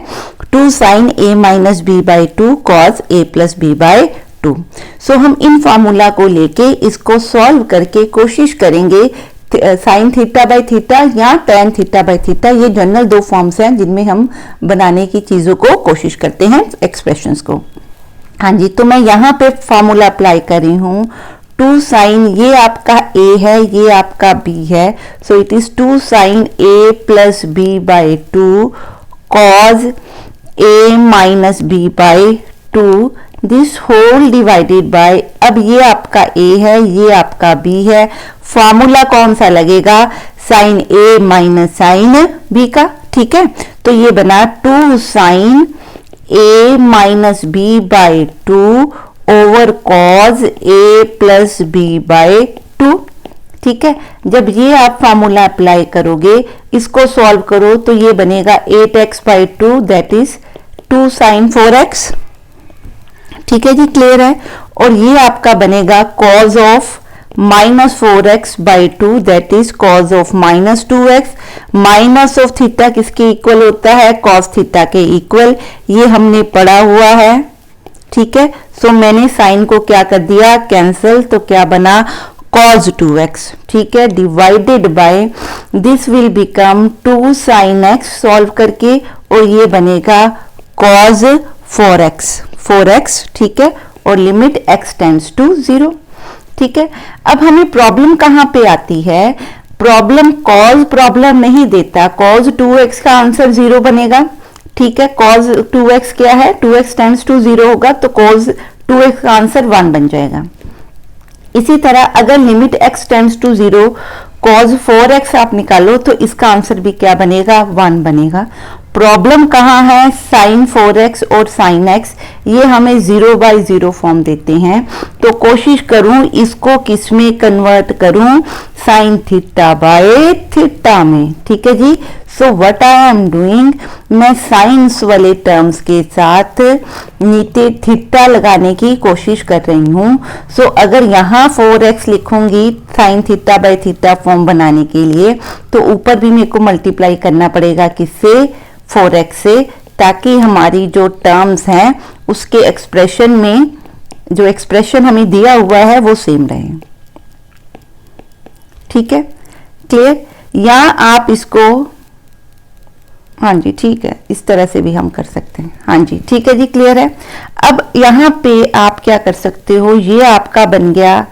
2 sine a minus b by 2 cos a plus b by 2। So हम इन फार्मूला को लेके इसको सॉल्व करके कोशिश करेंगे साइन थीटा बाई थीटा या tan थीटा बाई थीटा, ये जनरल 2 फॉर्म्स हैं जिनमें हम बनाने की चीजों को कोशिश करते हैं, एक्सप्रेशंस को। हाँ जी, तो मैं यहाँ पे फॉर्मूला अप्लाई कर रही हूँ, 2 साइन, ये आपका a है, ये आपका b है, so it is 2 sine a plus b by 2 cos a minus b by 2, this whole divided by, अब ये आपका a है, ये आपका b है, फॉर्मूला कौन सा लगेगा, sine a minus sine b का। ठीक है, तो ये बना 2 sine a minus b by 2 over cos a plus b by 2। ठीक है, जब ये आप फॉर्मूला अप्लाई करोगे, इसको सॉल्व करो तो ये बनेगा 8x by 2 that is 2 sign 4x। ठीक है जी, क्लियर है। और ये आपका बनेगा cause of minus 4x by 2 that is cause of minus 2x। Minus of theta किसके इक्वल होता है? कॉस थीटा के इक्वल। ये हमने पढ़ा हुआ है। ठीक है, सो मैंने साइन को क्या कर दिया? कैंसिल। तो क्या बना? cos 2x। ठीक है, divided by this will become 2 sin x solve करके, और ये बनेगा cos 4x। ठीक है, और लिमिट x टेंड्स टू 0। ठीक है, अब हमें प्रॉब्लम कहां पे आती है? प्रॉब्लम cos प्रॉब्लम नहीं देता। cos 2x का आंसर 0 बनेगा। ठीक है, cos 2x क्या है? 2x टेंड्स टू 0 होगा, तो cos 2x का आंसर 1 बन जाएगा। इसी तरह अगर limit x tends to 0 cos 4x आप निकालो तो इसका आंसर भी क्या बनेगा? 1 बनेगा। प्रॉब्लम कहाँ है? sin 4x और sin x, ये हमें 0 बाई 0 फॉर्म देते हैं। तो कोशिश करूं इसको किस में कन्वर्ट करूं? sin थीटा बाय थीटा में। ठीक है जी, so what I am doing, मैं साइंस वाले टर्म्स के साथ नीचे थीटा लगाने की कोशिश कर रही हूं। सो अगर यहाँ 4x लिखूंगी sin theta by theta form बनाने के लिए, तो ऊपर भी मेरे को मल्टीप्लाई करना पड़ेगा किससे? 4x से, ताकि हमारी जो टर्म्स हैं उसके एक्सप्रेशन में जो एक्सप्रेशन हमें दिया हुआ है वो सेम रहे। ठीक है, क्लियर? या आप इसको, हाँ जी ठीक है, इस तरह से भी हम कर सकते हैं। हाँ जी ठीक है जी, क्लियर है। अब यहाँ पे आप क्या कर सकते हो? ये आपका बन गया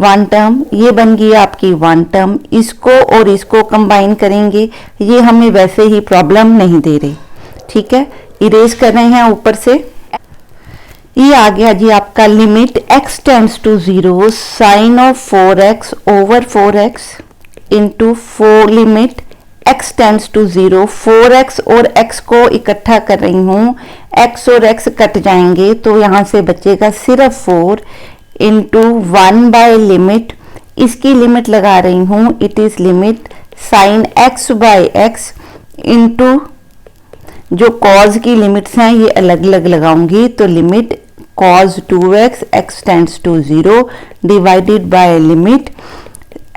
1 टर्म, ये बन गई आपकी 1 टर्म। इसको और इसको कंबाइन करेंगे, ये हमें वैसे ही प्रॉब्लम नहीं दे रही। ठीक है, इरेज कर रहे हैं ऊपर से। ये आ गया जी आपका limit x tends to 0 sine of 4x over 4x into 4 limit x tends to 0। 4x और x को इकट्ठा कर रही हूँ, x और x कट जाएंगे तो यहाँ से बचेगा सिर्फ 4 इंटू 1 बाय लिमिट, इसकी लिमिट लगा रही हूँ, it is limit sine x by x into जो कॉज की लिमिट्स हैं ये अलग अलग लगाऊंगी, तो limit cos 2x x tends to 0 divided by limit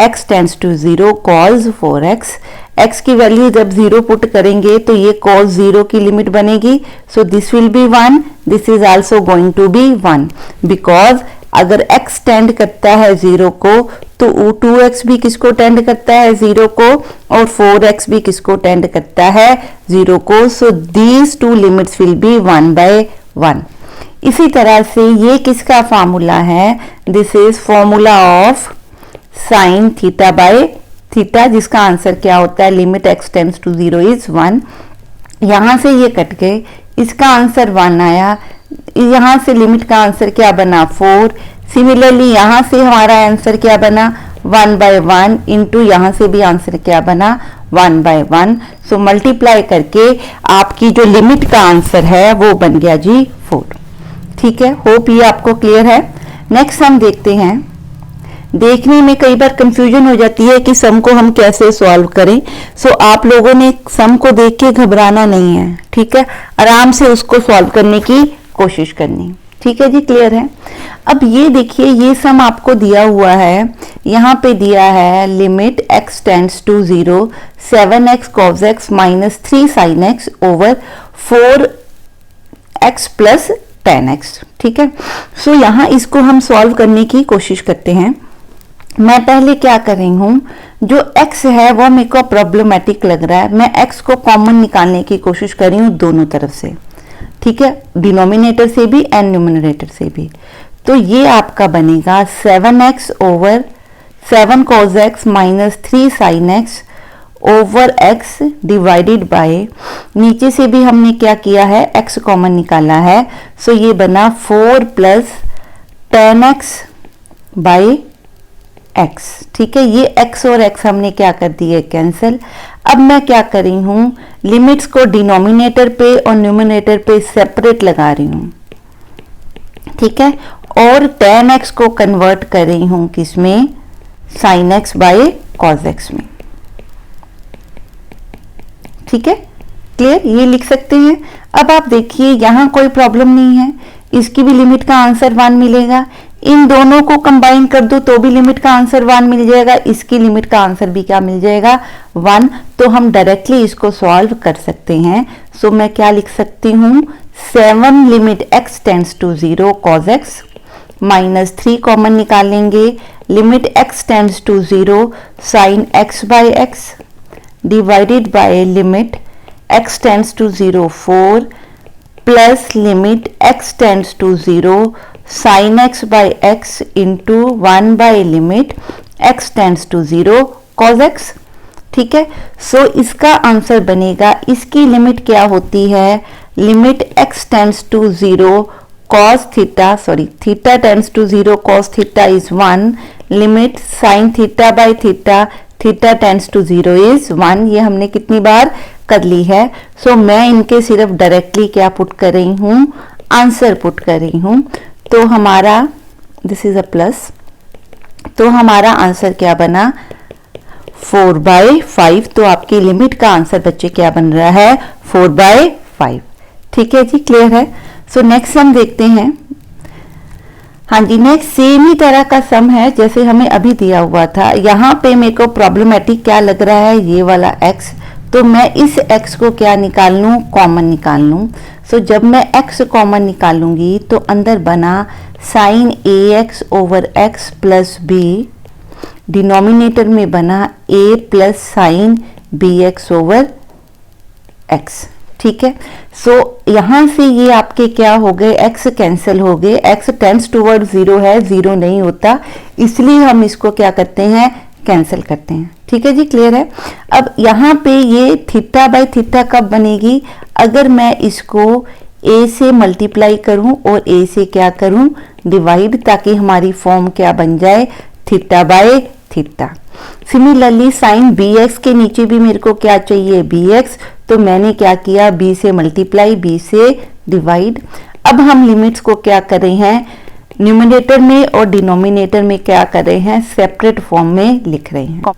x tends to 0 cos 4x। x की वैल्यू जब 0 पुट करेंगे तो ये cos 0 की लिमिट बनेगी, so this will be 1, this is also going to be 1, because अगर x टेंड करता है 0 को तो 2x भी किसको टेंड करता है? 0 को, और 4x भी किसको टेंड करता है? 0 को। So these two limits will be 1 by 1। इसी तरह से ये किसका फार्मूला है? This is formula of sine theta by theta, जिसका आंसर क्या होता है? Limit x tends to 0 is 1। यहां से ये कट गए, इसका आंसर 1 आया, यहां से लिमिट का आंसर क्या बना? 4। सिमिलरली यहां से हमारा आंसर क्या बना? 1 बाय 1 इंटू यहां से भी आंसर क्या बना? 1 बाय 1। सो मल्टीप्लाई करके आपकी जो लिमिट का आंसर है वो बन गया जी 4। ठीक है, होप ये आपको क्लियर है। नेक्स्ट हम देखते हैं, देखने में कई बार कंफ्यूजन हो जाती है कि सम को हम कैसे सॉल्व करें। सो आप लोगों ने सम को देख के घबराना नहीं है। ठीक है, आराम से उसको सॉल्व करने की कोशिश करनी। ठीक है जी, क्लियर है। अब ये देखिए, ये सम आपको दिया हुआ है, यहाँ पे दिया है limit x tends to 0 7x cos x minus 3 sin x over 4x plus 10x। ठीक है, सो यहाँ इसको हम सॉल्व करने की कोशिश करते हैं। मैं पहले क्या कर रही हूँ, जो x है वो मेरे को प्रॉब्लमेटिक लग रहा है, मैं x को कॉमन निकालने की कोशिश कर रही हूँ दोनों तरफ से। ठीक है, डिनोमिनेटर से भी एंड न्यूमरेटर से भी। तो ये आपका बनेगा 7x over 7 cos x minus 3 sin x over x divided bye, नीचे से भी हमने क्या किया है? x कॉमन निकाला है, सो ये बना 4 प्लस 10x बाई x। ठीक है, ये x और x हमने क्या कर दिए? कैंसिल। अब मैं क्या कर रही हूँ, लिमिट्स को डिनोमिनेटर पे और न्यूमरेटर पे सेपरेट लगा रही हूँ। ठीक है, और tan x को कन्वर्ट कर रही हूं किसमें, sin x by cos x में। ठीक है, क्लियर, ये लिख सकते हैं। अब आप देखिए यहां कोई प्रॉब्लम नहीं है, इसकी भी लिमिट का आंसर 1 मिलेगा। इन दोनों को कंबाइन कर दो तो भी लिमिट का आंसर 1 मिल जाएगा, इसकी लिमिट का आंसर भी क्या मिल जाएगा, 1। तो हम डायरेक्टली इसको सॉल्व कर सकते हैं। सो मैं क्या लिख सकती हूँ, 7 limit x tends to 0 cos x, -3 common निकालेंगे, limit x tends to 0 sin x by x divided by limit x tends to 0 4 plus limit x tends to 0 sin x by x into 1 by limit x tends to 0 cos x। ठीक है, सो इसका answer बनेगा, इसकी limit क्या होती है, limit x tends to 0 cos theta, sorry theta tends to 0 cos theta is 1, limit sin theta by theta, theta tends to 0 is 1। ये हमने कितनी बार कर ली है। सो मैं इनके सिर्फ डायरेक्टली क्या पुट कर रही हूँ, आंसर पुट कर रही हूँ। तो हमारा दिस इज अ प्लस, तो हमारा आंसर क्या बना, 4/5। तो आपकी लिमिट का आंसर बच्चे क्या बन रहा है, 4/5। ठीक है जी, क्लियर है। सो नेक्स्ट सम देखते हैं। हाँ जी, नेक्स्ट सेम ही तरह का सम है जैसे हमें अभी दिया हुआ था। यहाँ पे मेरे को प्रॉब्लमेटिक क्या लग रहा है, ये वाला x, तो मैं इस x को क्या निकाल लूँ, कॉमन निकाल लूँ। सो जब मैं x कॉमन निकालूंगी तो अंदर बना sin ax over x plus b, denominator में बना a plus sin bx over x। ठीक है, सो यहां से ये आपके क्या हो गए, x कैंसिल हो गए, x टेंड्स टूवर्ड 0 है, 0 नहीं होता, इसलिए हम इसको क्या करते हैं, कैंसिल करते हैं। ठीक है जी, क्लियर है। अब यहाँ पे ये थीटा बाय थीटा कब बनेगी, अगर मैं इसको a से मल्टीप्लाई करूं और a से क्या करूं, डिवाइड, ताकि हमारी फॉर्म क्या बन जाए, theta by theta. Similarly sign bx के नीचे भी मेरे को क्या चाहिए, bx, तो मैंने क्या किया, b से मल्टीप्लाई, b से डिवाइड। अब हम लिमिट्स को क्या कर रहे हैं, न्यूमरेटर में और डिनोमिनेटर में क्या कर रहे हैं, सेपरेट फॉर्म में लिख रहे हैं।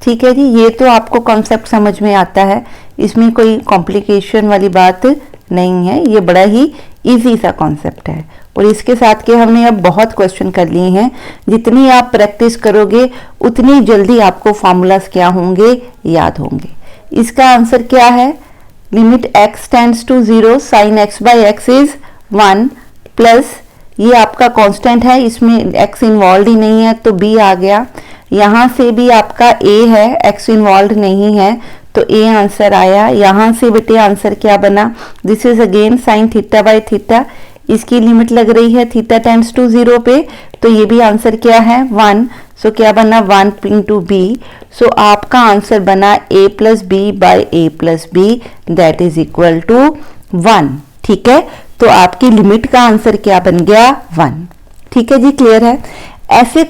ठीक है जी, ये तो आपको कॉन्सेप्ट समझ में आता है, इसमें कोई कॉम्प्लिकेशन वाली बात नहीं है, ये बड़ा ही इजी सा कॉन्सेप्ट है। और इसके साथ के हमने अब बहुत क्वेश्चन कर लिए हैं, जितनी आप प्रैक्टिस करोगे उतनी जल्दी आपको फॉर्मूलाज क्या होंगे, याद होंगे। इसका आंसर क्या है, limit x tends to 0 sin x by x is 1 plus, ये आपका कांस्टेंट है, इसमें x इन्वॉल्व ही नहीं है तो b आ गया। यहाँ से भी आपका a है, x इन्वॉल्व नहीं है तो a आंसर आया। यहाँ से बेटे आंसर क्या बना, this is again sin theta by theta, इसकी लिमिट लग रही है थीटा टेंड्स टू 0 पे, तो ये भी आंसर क्या है, 1। सो क्या बना, 1 इंटू बी। सो आपका आंसर बना a plus b by a plus b, that is equal to 1। ठीक है, तो आपकी लिमिट का आंसर क्या बन गया, 1। ठीक है जी, क्लियर है। ऐसे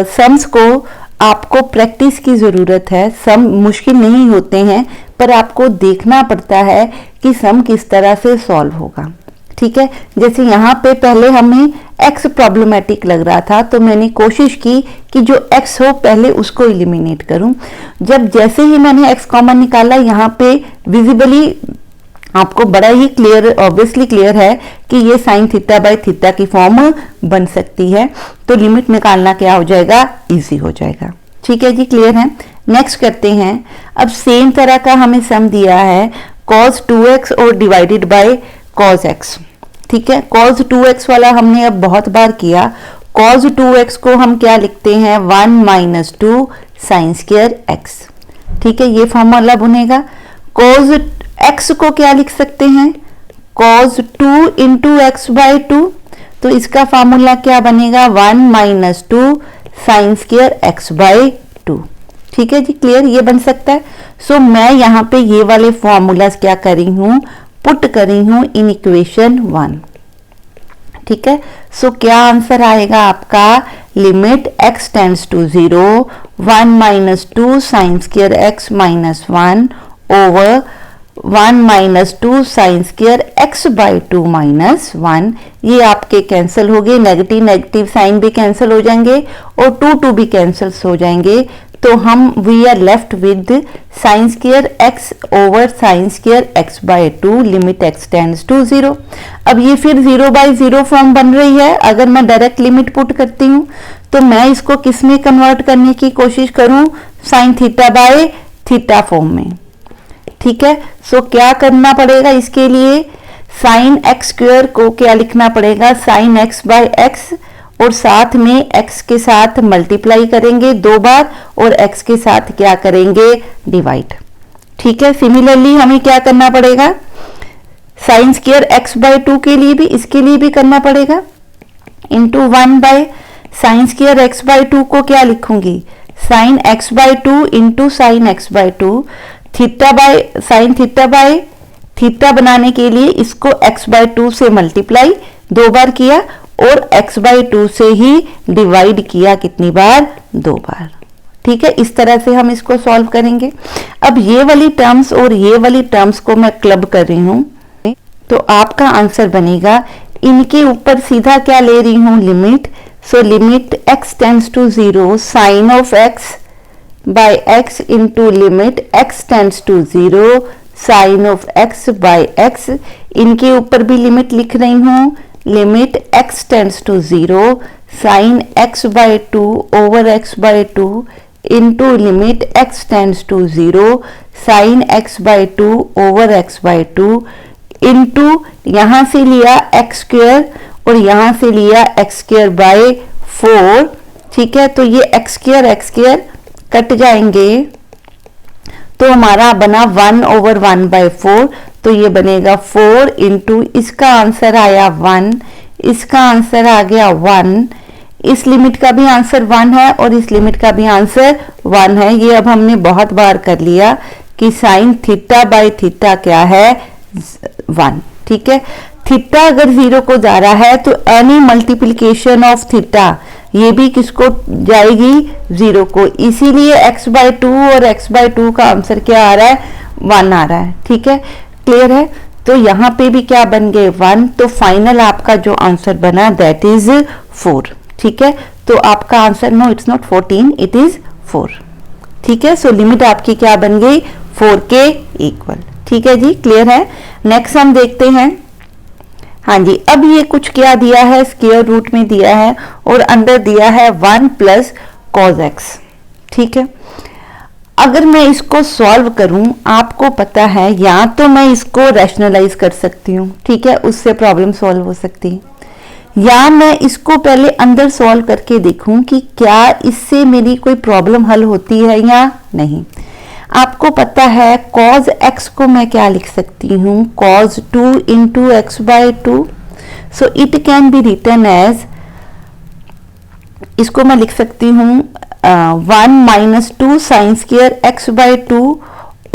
सम्स को आपको प्रैक्टिस की जरूरत है, सम मुश्किल नहीं होते हैं, पर आपको देखना पड़ता है कि सम किस तरह से सॉल्व होगा। ठीक है, जैसे यहाँ पे पहले हमें x प्रॉब्लमेटिक लग रहा था तो मैंने कोशिश की कि जो x हो पहले उसको इलिमिनेट करूं। जब जैसे ही मैंने x कॉमन निकाला, यहाँ पे विजिबली आपको बड़ा ही क्लियर, ऑब्वियसली क्लियर है कि ये साइन थीटा बाय थीटा की फॉर्म बन सकती है, तो लिमिट निकालना क्या हो जाएगा, इजी हो जाएगा। ठीक है जी, क्लियर है। नेक्स्ट करते हैं। अब सेम तरह का हमें सम दिया है cos 2x और डिवाइडेड बाय cos x। ठीक है, cos 2x वाला हमने अब बहुत बार किया। cos 2x को हम क्या लिखते हैं, 1 माइनस 2 साइन स्क्वायर x। ठीक है, ये फॉर्मूला बनेगा। cos x को क्या लिख सकते हैं, cos 2 इंटू एक्स बाई 2, तो इसका फॉर्मूला क्या बनेगा, 1 minus 2 sine square x by 2। ठीक है जी, क्लियर, ये बन सकता है। सो मैं यहाँ पे ये वाले फॉर्मूलाज क्या कर रही हूँ, पुट कर रही हूँ इन इक्वेशन 1। ठीक है, सो क्या आंसर आएगा आपका, limit x tends to 0 1 minus 2 sine square x minus 1 over 1 minus 2 sine square x by 2 minus 1, ये आपके कैंसिल हो गए, नेगेटिव नेगेटिव साइन भी कैंसिल हो जाएंगे और 2 भी कैंसिल हो जाएंगे, तो हम we are left with sine square x over sine square x by 2 limit x tends to 0। अब ये फिर 0 बाई 0 फॉर्म बन रही है। अगर मैं डायरेक्ट लिमिट पुट करती हूँ तो मैं इसको किस में कन्वर्ट करने की कोशिश करूं, sine theta by theta form में। ठीक है, सो क्या करना पड़ेगा इसके लिए, साइन एक्स स्क्वायर को क्या लिखना पड़ेगा, साइन एक्स बाय एक्स, और साथ में x के साथ मल्टीप्लाई करेंगे 2 बार और x के साथ क्या करेंगे, डिवाइड। ठीक है, सिमिलरली हमें क्या करना पड़ेगा, साइन स्क्वायर x बाय 2 के लिए भी, इसके लिए भी करना पड़ेगा, into 1 by sine square x by 2 को क्या लिखूंगी, sine x by 2 into sine x by 2, theta by sine theta by theta बनाने के लिए इसको x बाय 2 से मल्टीप्लाई 2 बार किया और x बाय 2 से ही डिवाइड किया कितनी बार, 2 बार। ठीक है, इस तरह से हम इसको सॉल्व करेंगे। अब ये वाली टर्म्स और ये वाली टर्म्स को मैं क्लब कर रही हूं, तो आपका आंसर बनेगा, इनके ऊपर सीधा क्या ले रही हूं, limit. So limit x tends to 0 sine of x by x into limit x tends to 0 sine of x by x, इनके ऊपर भी लिमिट लिख रही हूं, limit x tends to 0 sine x by 2 over x by 2 into limit x tends to 0 sine x by 2 over x by 2 into यहां से लिया x square और यहां से लिया x स्क्वायर बाय 4। ठीक है, तो ये x स्क्वायर कट जाएंगे, तो हमारा बना 1 ओवर 1 बाय 4, तो ये बनेगा 4 इंटू, इसका आंसर आया 1, इसका आंसर आ गया 1, इस लिमिट का भी आंसर 1 है और इस लिमिट का भी आंसर 1 है। ये अब हमने बहुत बार कर लिया कि साइन थीटा बाय थीटा क्या है, 1। ठीक है, थीटा अगर 0 को जा रहा है तो एनी मल्टीप्लीकेशन ऑफ थीटा ये भी किसको जाएगी, 0 को, इसीलिए x बाय 2 और x बाय 2 का आंसर क्या आ रहा है, 1 आ रहा है। ठीक है, क्लियर है, तो यहाँ पे भी क्या बन गए, 1, तो फाइनल आपका जो आंसर बना दैट इज 4। ठीक है, तो आपका answer, no it's not 14, it is 4। ठीक है, सो लिमिट आपकी क्या बन गई, 4 के इक्वल। ठीक है जी, क्लियर है। नेक्स्ट हम देखते हैं, हाँ जी, अब ये कुछ क्या दिया है, स्क्वायर रूट में दिया है और अंदर दिया है 1 प्लस कॉस एक्स। ठीक है, अगर मैं इसको सॉल्व करूं, आपको पता है या तो मैं इसको रैशनलाइज कर सकती हूँ, ठीक है, उससे प्रॉब्लम सॉल्व हो सकती है, या मैं इसको पहले अंदर सॉल्व करके देखूं कि क्या इससे मेरी कोई प्रॉब्लम हल होती है या नहीं। आपको पता है cos x को मैं क्या लिख सकती हूँ, cos 2 into x by 2, so it can be written as, इसको मैं लिख सकती हूँ 1 minus 2 sine square x by 2,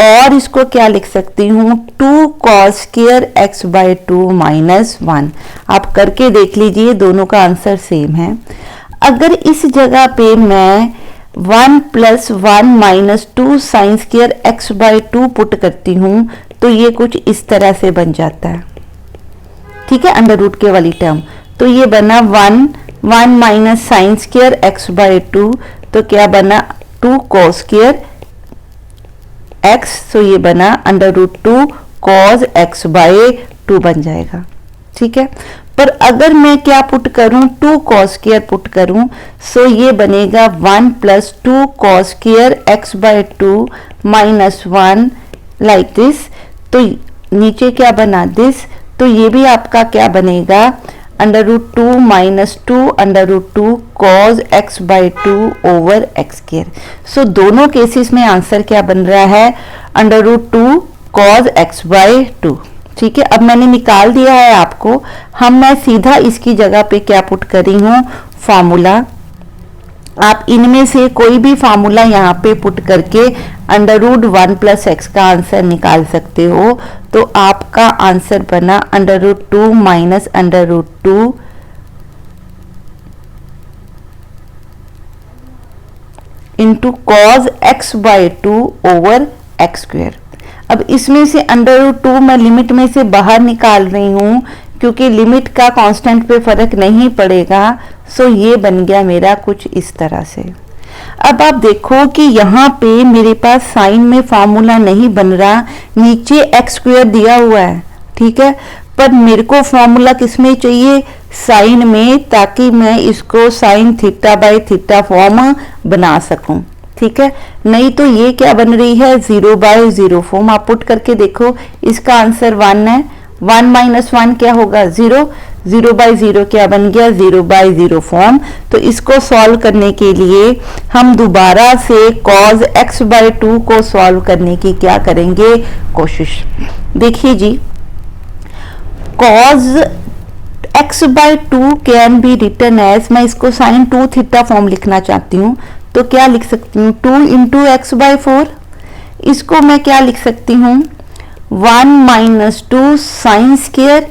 और इसको क्या लिख सकती हूँ 2 cos square x by 2 minus 1। आप करके देख लीजिए, दोनों का आंसर सेम है। अगर इस जगह पे मैं 1 plus 1 minus 2 sine square x by 2 put करती हूँ तो ये कुछ इस तरह से बन जाता है। ठीक है, अंडर रूट के वाली टर्म, तो ये बना 1 minus sign square x by 2, तो क्या बना 2 cos स्क्वायर एक्स, तो ये बना under root 2 cos x by 2 बन जाएगा। ठीक है, पर अगर मैं क्या पुट करूं, 2 cos स्क्वायर पुट करूं, सो ये बनेगा 1 plus 2 cos square x by 2 minus 1 like this, तो नीचे क्या बना दिस, तो ये भी आपका क्या बनेगा under root 2 minus 2 under root 2 cos x by 2 over x square. So दोनों केसेस में आंसर क्या बन रहा है, under root 2 cos x by 2। ठीक है, अब मैंने निकाल दिया है आपको, मैं सीधा इसकी जगह पे क्या पुट कर रही हूँ, फार्मूला। आप इनमें से कोई भी फार्मूला यहाँ पे पुट करके अंडर रूट 1 प्लस एक्स का आंसर निकाल सकते हो, तो आपका आंसर बना under root 2 minus under root 2 into cos x by 2 over x square. अब इसमें से √2 मैं लिमिट में से बाहर निकाल रही हूँ क्योंकि लिमिट का कांस्टेंट पे फर्क नहीं पड़ेगा। सो ये बन गया मेरा कुछ इस तरह से। अब आप देखो कि यहाँ पे मेरे पास साइन में फॉर्मूला नहीं बन रहा, नीचे एक्स स्क्वायर दिया हुआ है, ठीक है, पर मेरे को फॉर्मूला किस में चाहिए, साइन में, ताकि मैं इसको sign theta by theta form बना सकूं, ठीक है। नहीं तो ये क्या बन रही है, 0/0 फॉर्म। आप पुट करके देखो, इसका आंसर 1 है। 1 - 1 क्या होगा, 0। 0/0 क्या बन गया, 0/0 फॉर्म। तो इसको सॉल्व करने के लिए हम दोबारा से cos x/2 को सॉल्व करने की क्या करेंगे, कोशिश। देखिए जी, cos x/2 can be written as, मैं इसको sin 2 थीटा फॉर्म लिखना चाहती हूँ, तो क्या लिख सकती हूँ, 2 × x/4। इसको मैं क्या लिख सकती हूँ, 1 - 2 sin स्क्वायर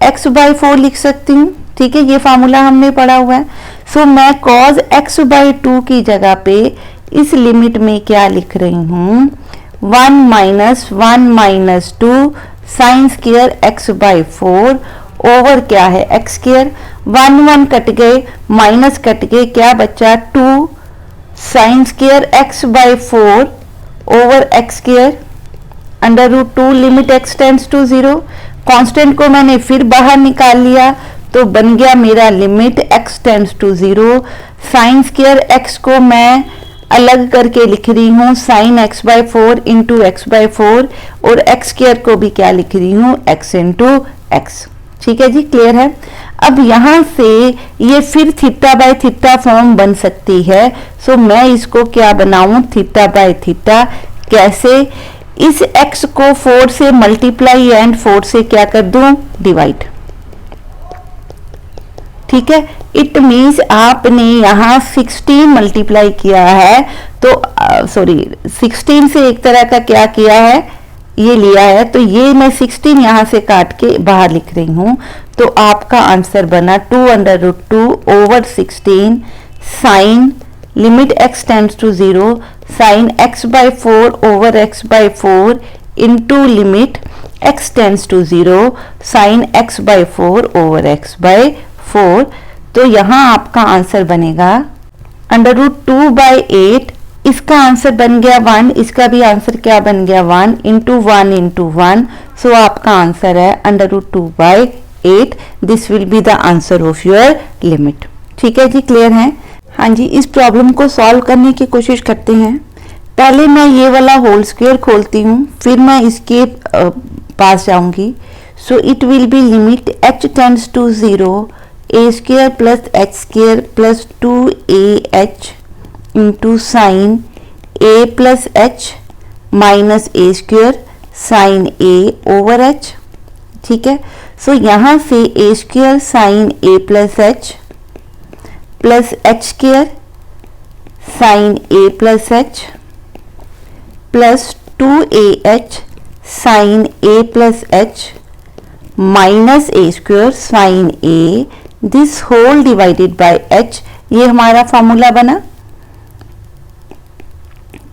x/4 लिख सकती हूँ, ठीक है। ये फार्मूला हमने पढ़ा हुआ है। सो मैं cos x/2 की जगह पे इस लिमिट में क्या लिख रही हूँ, 1 - 1 - 2 sin स्क्वायर x/4 ओवर क्या है, x स्क्वायर। 1 1 कट गए, माइनस कट गए, क्या बचा, 2 sin square x/4 over x square √2 limit x tends to 0। Constant को मैंने फिर बाहर निकाल लिया, तो बन गया मेरा limit x tends to 0। Sine square x को मैं अलग करके लिख रही हूँ, साइन x/4 × x/4, और x स्क्वायर को भी क्या लिख रही हूँ, x × x, ठीक है जी, क्लियर है। अब यहाँ से ये फिर थीटा बाय थीटा फॉर्म बन सकती है। सो मैं इसको क्या बनाऊं, थीटा बाय थीटा। कैसे, इस x को 4 से मल्टीप्लाई एंड 4 से क्या कर दूं, डिवाइड, ठीक है। इट मीन्स आपने यहाँ 16 मल्टीप्लाई किया है, तो सॉरी 16 से एक तरह का क्या किया है, ये लिया है, तो ये मैं 16 यहाँ से काट के बाहर लिख रही हूँ। तो आपका आंसर बना 2 over 16 sine limit x tends to 0 sine x/4 over x/4 into limit x tends to 0 sine x/4 over x/4। तो यहाँ आपका आंसर बनेगा √2/8। इसका आंसर बन गया 1, इसका भी आंसर क्या बन गया, 1 × 1 × 1। सो आपका आंसर है √2/8। This will be the answer of your limit, ठीक है जी, क्लियर है। हाँ जी, इस प्रॉब्लम को सॉल्व करने की कोशिश करते हैं। पहले मैं ये वाला होल स्क्वायर खोलती हूँ, फिर मैं इसके पास जाऊंगी। So it will be limit h tends to 0 a² + h² + 2ah into sine a + h minus a² sine a over h, ठीक है। सो यहाँ से a² sine a + h plus h² sine a + h plus 2ah sine a + h minus a² sine a, this whole divided by h। ये हमारा formula बना,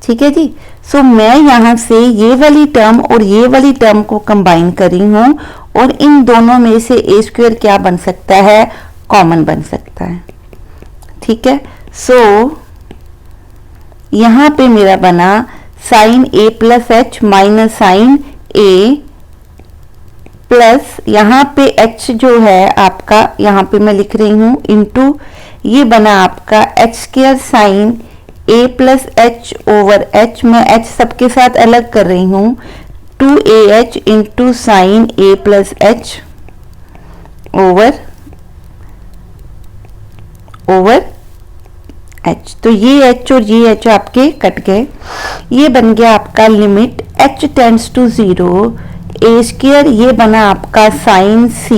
ठीक है जी। सो मैं यहाँ से ये वाली टर्म और ये वाली टर्म को कंबाइन कर रही हूँ, और इन दोनों में से a² क्या बन सकता है, कॉमन बन सकता है, ठीक है। सो यहाँ पे मेरा बना sine a + h minus sine a plus यहाँ पे h जो है आपका, यहाँ पे मैं लिख रही हूँ इंटू, ये बना आपका h² sine a + h over h। मैं h सबके साथ अलग कर रही हूँ, 2ah into sine a + h over h। तो ये h और ये h आपके कट गए। ये बन गया आपका limit h tends to 0 a², ये बना आपका sine c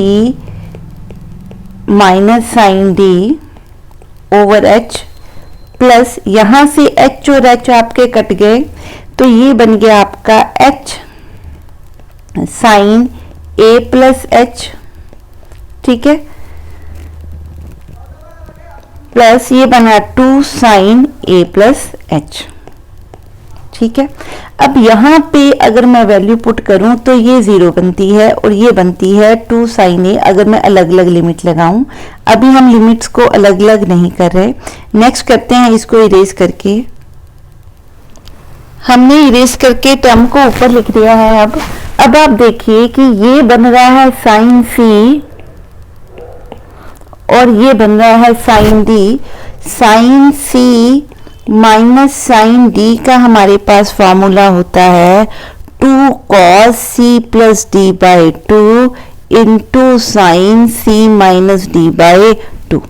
minus sine d over h, plus यहाँ से h और h आपके कट गए, तो ये बन गया आपका h साइन a + h, ठीक है, प्लस ये बना 2 साइन a + h, ठीक है। अब यहाँ पे अगर मैं वैल्यू पुट करूं तो ये 0 बनती है और ये बनती है 2 sin a, अगर मैं अलग अलग लिमिट लगाऊं। अभी हम लिमिट्स को अलग अलग नहीं कर रहे। नेक्स्ट करते हैं इसको इरेज करके। हमने इरेज करके टर्म को ऊपर लिख दिया है। अब आप देखिए कि ये बन रहा है साइन c और ये बन रहा है sine d। Sine c minus sine d का हमारे पास फॉर्मूला होता है 2 cos c plus d by 2 into sine c minus d by 2।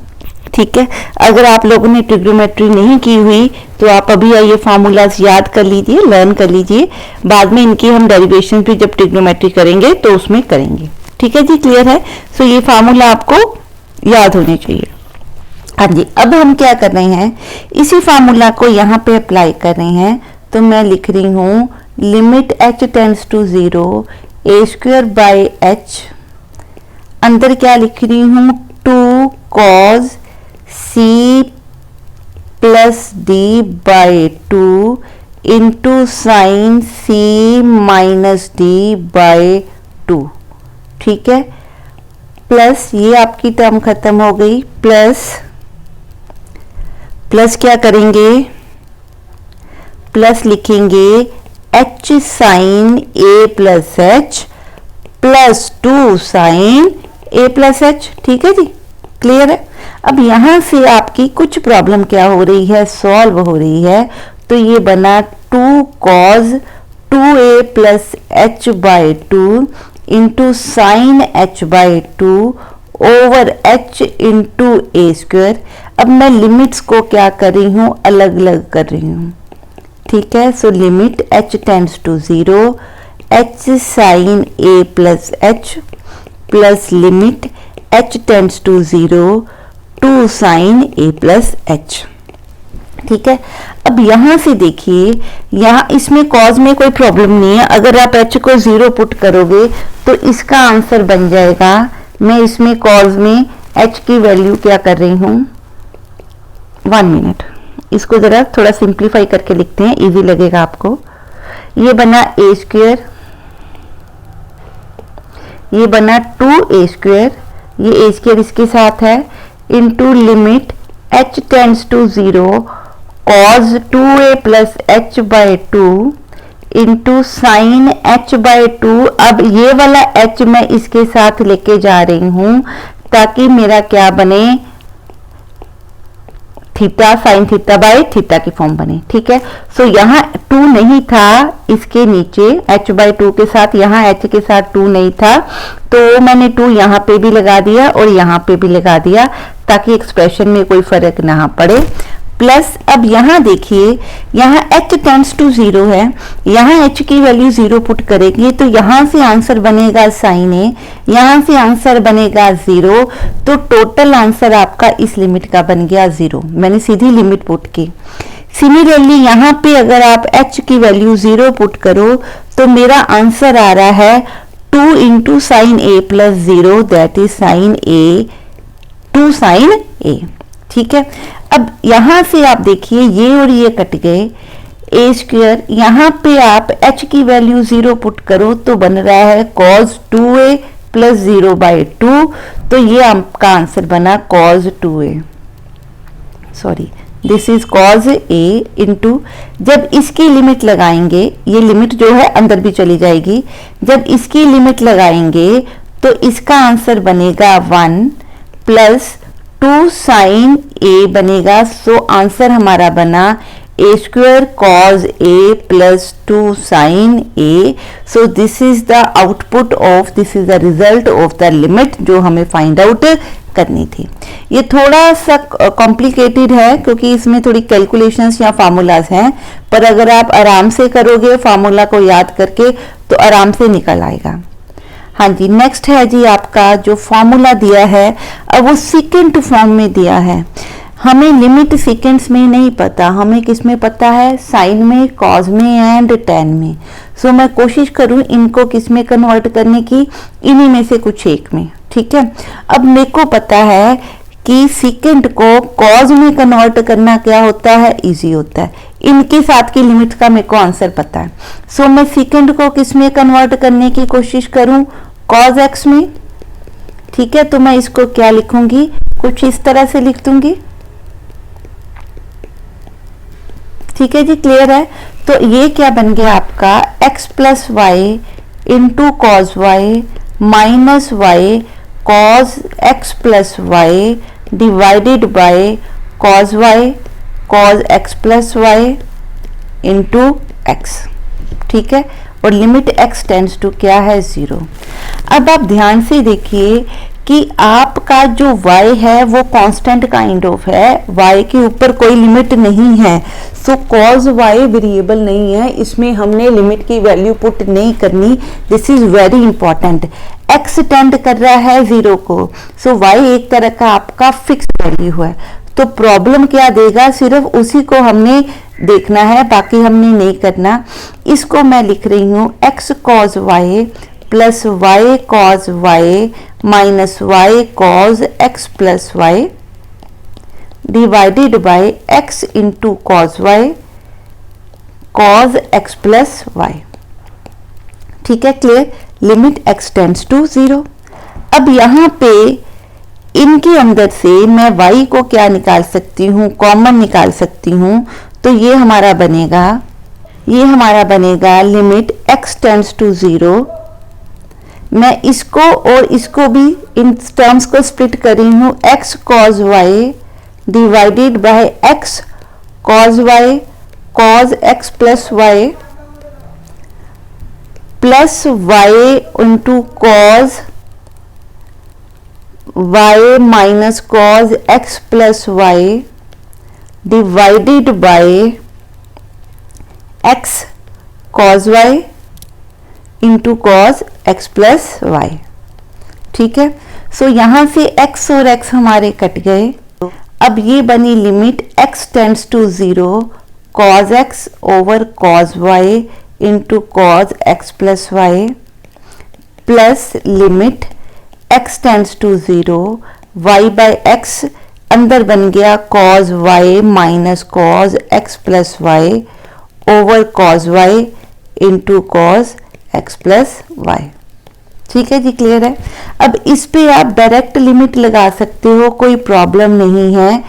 ठीक है, अगर आप लोगों ने ट्रिग्नोमेट्री नहीं की हुई तो आप अभी ये फार्मूलाज याद कर लीजिए, लर्न कर लीजिए। बाद में इनकी हम डेरिवेशन भी जब ट्रिग्नोमेट्री करेंगे तो उसमें करेंगे। ठीक है जी, क्लियर है। सो ये फार्मूला आपको याद होने चाहिए। हाँ जी, अब हम क्या कर रहे हैं, इसी फार्मूला को यहाँ पे अप्लाई कर रहे हैं। तो मैं लिख रही हूँ limit h tends to 0 a square by h, अंदर क्या लिख रही हूँ 2 cos c plus d by 2 into sine c minus d by 2। ठीक है, प्लस ये आपकी टर्म खत्म हो गई। प्लस क्या करेंगे, प्लस लिखेंगे h sine a plus h plus 2 sine a plus h। ठीक है जी, क्लियर है। अब यहां से आपकी कुछ प्रॉब्लम क्या हो रही है, सॉल्व हो रही है। तो ये बना 2 cos 2a plus h by 2 into sine h by 2 over h into a square. अब मैं लिमिट्स को क्या कर रही हूँ, अलग अलग कर रही हूँ। ठीक है, so limit h tends to 0 h sine a plus h plus limit h tends to 0 2 sine a plus h। ठीक है, अब यहां से देखिए, यहाँ इसमें कॉज में कोई प्रॉब्लम नहीं है। अगर आप h को 0 पुट करोगे तो इसका आंसर बन जाएगा। मैं इसमें कॉज में h की वैल्यू क्या कर रही हूँ, 1 मिनट, इसको जरा थोड़ा सिंप्लीफाई करके लिखते हैं, इजी लगेगा आपको। ये बना a स्क्वायर, ये बना 2a स्क्वायर, ये a स्क्वायर इसके साथ है, into limit h tends to 0 cos 2a plus h by 2 into sine h by 2। अब ये वाला h मैं इसके साथ लेके जा रही हूं ताकि मेरा क्या बने, theta sine theta by theta की फॉर्म बने। ठीक है, सो यहाँ 2 नहीं था इसके नीचे, h बाई 2 के साथ, यहाँ h के साथ 2 नहीं था, तो मैंने 2 यहाँ पे भी लगा दिया और यहाँ पे भी लगा दिया ताकि एक्सप्रेशन में कोई फर्क ना पड़े। प्लस अब यहाँ देखिए, यहाँ h टेंड्स टू 0 है, यहाँ h की वैल्यू 0 पुट करेंगे तो यहाँ से आंसर बनेगा साइन a, यहाँ से आंसर बनेगा 0, तो टोटल आंसर आपका इस लिमिट का बन गया 0। मैंने सीधी लिमिट पुट की। सिमिलरली यहाँ पे अगर आप h की वैल्यू 0 पुट करो तो मेरा आंसर आ रहा है 2 into sine a plus 0, that is sine a, 2 sine a। ठीक है, अब यहां से आप देखिए ये और ये कट गए, a स्क्वायर, यहाँ पे आप h की वैल्यू 0 पुट करो तो बन रहा है cos 2a प्लस 0 बाई 2, तो ये आपका आंसर बना cos 2a, sorry this is cos a into, जब इसकी लिमिट लगाएंगे, ये लिमिट जो है अंदर भी चली जाएगी, जब इसकी लिमिट लगाएंगे तो इसका आंसर बनेगा 1 प्लस 2 साइन a बनेगा। सो आंसर हमारा बना a square cos a plus 2 sine a। So this is the output of, this is the result of the limit जो हमें फाइंड आउट करनी थी। ये थोड़ा सा कॉम्प्लिकेटेड है क्योंकि इसमें थोड़ी कैलकुलेशंस या फार्मूलाज हैं, पर अगर आप आराम से करोगे फार्मूला को याद करके तो आराम से निकल आएगा। हाँ जी, नेक्स्ट है जी आपका जो फॉर्मूला दिया है, अब वो सेकेंड फॉर्म में दिया है। हमें लिमिट सेकेंड्स में नहीं पता, हमें किस में पता है, साइन में, कॉज में एंड टेन में। सो मैं कोशिश करूं इनको किस में कन्वर्ट करने की, इन्हीं में से कुछ एक में। ठीक है, अब मेरे को पता है कि सेकेंड को कॉज में कन्वर्ट करना क्या होता है, इजी होता है। इनके साथ की लिमिट का मेरे को आंसर पता है। सो मैं सेकंड को किस में कन्वर्ट करने की कोशिश करूं, cos x में। ठीक है, तो मैं इसको क्या लिखूंगी, कुछ इस तरह से लिख दूंगी। ठीक है जी, क्लियर है। तो ये क्या बन गया आपका x plus y into cos y minus y cos x plus y divided by cos y cos x plus y into x. ठीक है, और लिमिट x टेंड्स टू क्या है, 0। अब आप ध्यान से देखिए कि आपका जो y है वो कांस्टेंट काइंड ऑफ है, y के ऊपर कोई लिमिट नहीं है। सो cos y वेरिएबल नहीं है, इसमें हमने लिमिट की वैल्यू पुट नहीं करनी। This is very important. x tend कर रहा है 0 को, सो y एक तरह का आपका फिक्स वैल्यू है। तो प्रॉब्लम क्या देगा, सिर्फ उसी को हमने देखना है, बाकी हमने नहीं करना। इसको मैं लिख रही हूं x cos y plus y cos y minus y cos x plus y divided by x into cos y cos x plus y। ठीक है, clear. Limit x tends to 0। अब यहाँ पे इनके अंदर से मैं y को क्या निकाल सकती हूँ, कॉमन निकाल सकती हूँ। तो ये हमारा बनेगा लिमिट x टेंड्स टू 0। मैं इसको और इसको भी इन टर्म्स को स्प्लिट कर रही हूँ, x cos y divided by x cos y cos x plus y plus y into cos y minus cos x plus y divided by x cos y into cos x plus y। ठीक है, सो यहां से x और x हमारे cut गए। अब ये बनी limit x tends to 0 cos x over cos y into cos x plus y plus limit x tends to 0 y by x अंदर बन गया cos y minus cos x plus y over cos y into cos x plus y। ठीक है जी, clear है। अब इस पे आप डायरेक्ट लिमिट लगा सकते हो, कोई प्रॉब्लम नहीं है।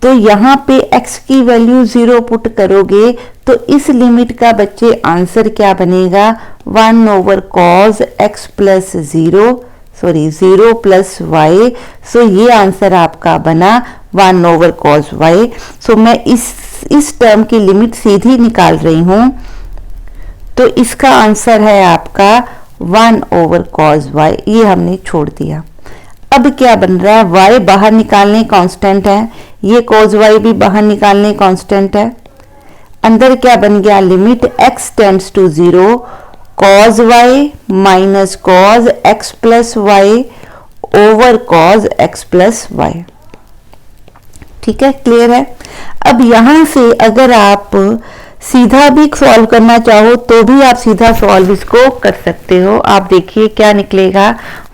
तो यहाँ पे x की वैल्यू 0 पुट करोगे तो इस लिमिट का बच्चे आंसर क्या बनेगा, 1 over cos x plus 0 plus y। सो ये आंसर आपका बना 1 ओवर cos y। सो मैं इस टर्म की लिमिट सीधी निकाल रही हूं, तो इसका आंसर है आपका 1 ओवर cos y। ये हमने छोड़ दिया। अब क्या बन रहा है, y बाहर निकालने कांस्टेंट है, ये cos y भी बाहर निकालने कांस्टेंट है। अंदर क्या बन गया, limit x tends to 0 cos y minus cos x plus y over cos x plus y। ठीक है, क्लियर है। अब यहां से अगर आप सीधा भी सॉल्व करना चाहो तो भी आप सीधा सॉल्व इसको कर सकते हो। आप देखिए क्या निकलेगा,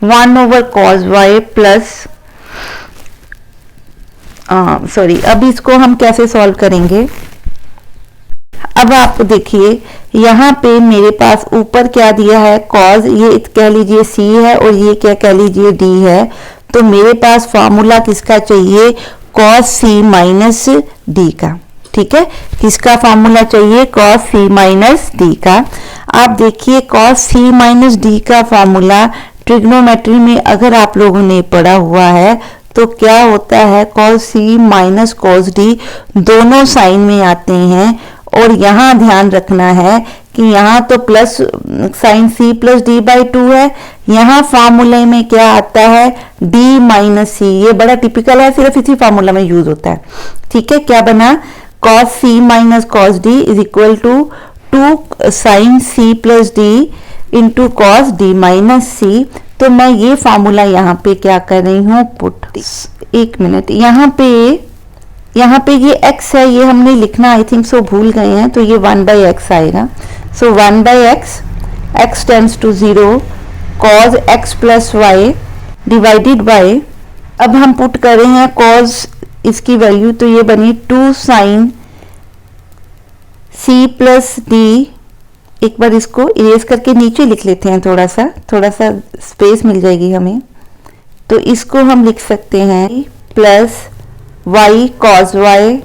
1 ओवर cos y प्लस अब इसको हम कैसे सॉल्व करेंगे। अब आप देखिए यहाँ पे मेरे पास ऊपर क्या दिया है, cos, ये कह लीजिए c है और ये क्या कह लीजिए d है। तो मेरे पास फॉर्मूला किसका चाहिए, cos c माइनस d का। ठीक है, किसका फॉर्मूला चाहिए, cos c माइनस d का। आप देखिए cos c माइनस d का फॉर्मूला ट्रिग्नोमेट्री में अगर आप लोगों ने पढ़ा हुआ है तो क्या होता है, cos c minus cos d दोनों साइन में आते हैं। और यहाँ ध्यान रखना है कि यहाँ तो plus sign c plus d by 2 है, यहाँ फार्मूले में क्या आता है, d माइनस c। ये बड़ा टिपिकल है, सिर्फ इसी फार्मूला में यूज होता है। ठीक है, क्या बना, cos c minus cos d is equal to 2 sine c plus d into cos d minus c। तो मैं ये फार्मूला यहाँ पे क्या कर रही हूँ, पुट। एक मिनट, यहाँ पे ये x है, ये हमने लिखना आई थिंक सो भूल गए हैं, तो ये 1 बाई एक्स आएगा। So 1 by x tends to 0 cos x plus y divided by, अब हम पुट कर रहे हैं cos इसकी वैल्यू, तो ये बनी 2 साइन सी प्लस डी, एक बार इसको इरेज करके नीचे लिख लेते हैं, थोड़ा सा स्पेस मिल जाएगी हमें। तो इसको हम लिख सकते हैं plus y cos y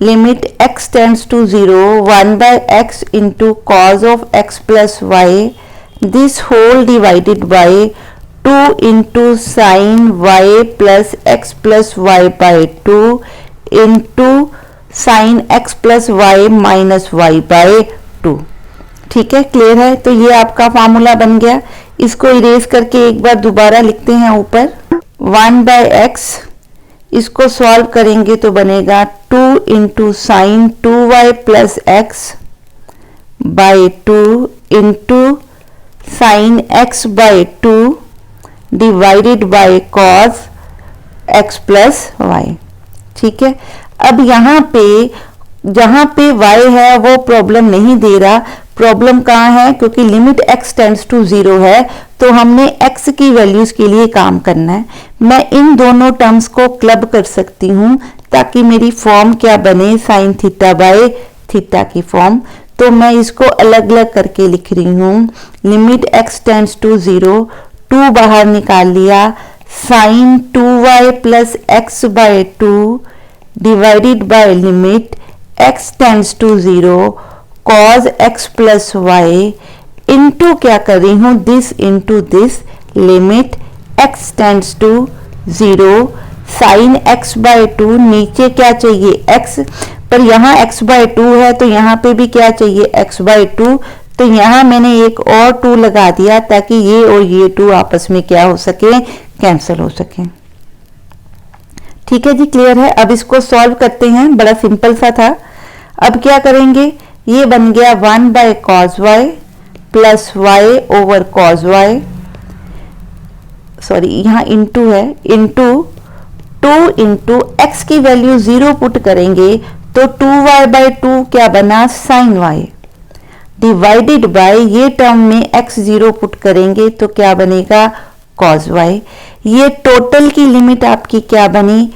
limit x tends to 0 1/x into cos of x plus y, this whole divided by 2 into sine y plus x plus y by 2 into sine x plus y minus y by 2। ठीक है, clear है। तो ये आपका formula बन गया। इसको erase करके एक बार दोबारा लिखते हैं ऊपर 1/x, इसको सॉल्व करेंगे तो बनेगा 2 into sine 2y plus x by 2 into sine x by 2 divided by cos x plus y. ठीक है, अब यहाँ पे जहां पे y है वो प्रॉब्लम नहीं दे रहा। प्रॉब्लम कहाँ है, क्योंकि लिमिट x टेंड्स टू 0 है तो हमने x की वैल्यूज के लिए काम करना है। मैं इन दोनों टर्म्स को क्लब कर सकती हूँ ताकि मेरी फॉर्म क्या बने, साइन थीटा बाय थीटा की फॉर्म। तो मैं इसको अलग अलग करके लिख रही हूँ। लिमिट x टेंड्स टू 0, 2 बाहर निकाल लिया, sine 2y plus x by 2 divided by limit x tends to 0 cos x plus y into क्या कर रही हूँ, this into this limit x tends to 0 sine x by 2, नीचे क्या चाहिए x, पर यहाँ x बाय 2 है तो यहाँ पे भी क्या चाहिए x बाय 2, तो यहाँ मैंने एक और 2 लगा दिया ताकि ये और ये 2 आपस में क्या हो सके, कैंसिल हो सके। ठीक है जी, क्लियर है। अब इसको सॉल्व करते हैं, बड़ा सिंपल सा था। अब क्या करेंगे, ये बन गया 1/cos y plus y over cos y, sorry यहाँ इंटू है, इंटू 2 इंटू एक्स की वैल्यू 0 पुट करेंगे तो 2y बाई 2 क्या बना, साइन y डिवाइडेड बाय ये टर्म में x 0 पुट करेंगे तो क्या बनेगा, cos y। ये टोटल की लिमिट आपकी क्या बनी,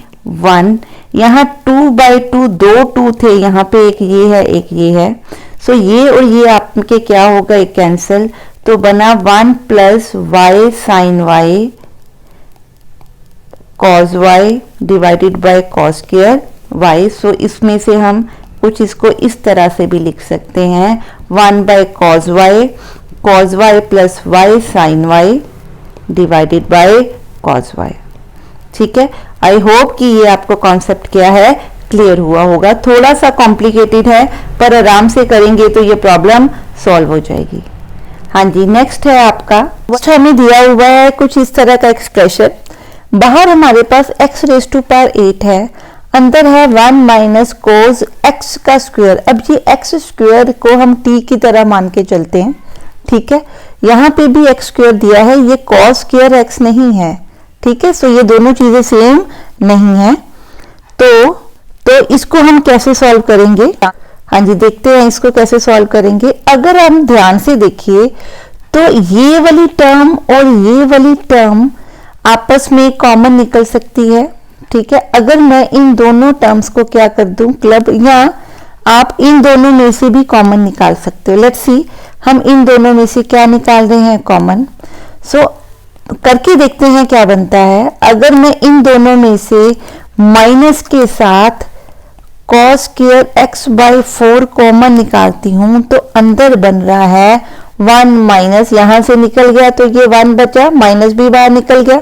1। यहाँ 2/2 दो 2 थे, यहाँ पे एक ये है एक ये है, सो ये और ये आपके क्या होगा, एक कैंसिल, तो बना 1 plus y sine y cos y divided by cos square y. So इसमें से हम कुछ इसको इस तरह से भी लिख सकते हैं, 1/cos y plus y sine y divided by cos y। ठीक है, आई होप कि ये आपको कॉन्सेप्ट क्या है, क्लियर हुआ होगा। थोड़ा सा कॉम्प्लिकेटेड है पर आराम से करेंगे तो ये प्रॉब्लम सॉल्व हो जाएगी। हाँ जी, नेक्स्ट है आपका, हमें दिया हुआ है कुछ इस तरह का एक्सप्रेशन। बाहर हमारे पास x रेज़ टू पावर 8 है, अंदर है 1 माइनस कोस x का स्क्वायर। अब ये x स्क्वायर को हम t की तरह मान के चलते हैं। ठीक है, यहाँ पे भी x स्क्वायर दिया है, ये cos स्क्वायर x नहीं है। ठीक है, सो ये दोनों चीजें सेम नहीं है। तो इसको हम कैसे सॉल्व करेंगे, हाँ जी देखते हैं इसको कैसे सॉल्व करेंगे। अगर हम ध्यान से देखिए तो ये वाली टर्म और ये वाली टर्म आपस में कॉमन निकल सकती है। ठीक है, अगर मैं इन दोनों टर्म्स को क्या कर दूं, क्लब, या आप इन दोनों में से भी कॉमन निकाल सकते हो। लेट्स सी, हम इन दोनों में से क्या निकाल रहे हैं, कॉमन। सो करके देखते हैं क्या बनता है। अगर मैं इन दोनों में से माइनस के साथ cos square x by 4 common निकालती हूं तो अंदर बन रहा है 1 माइनस, यहां से निकल गया तो ये 1 बचा, माइनस भी बाहर निकल गया।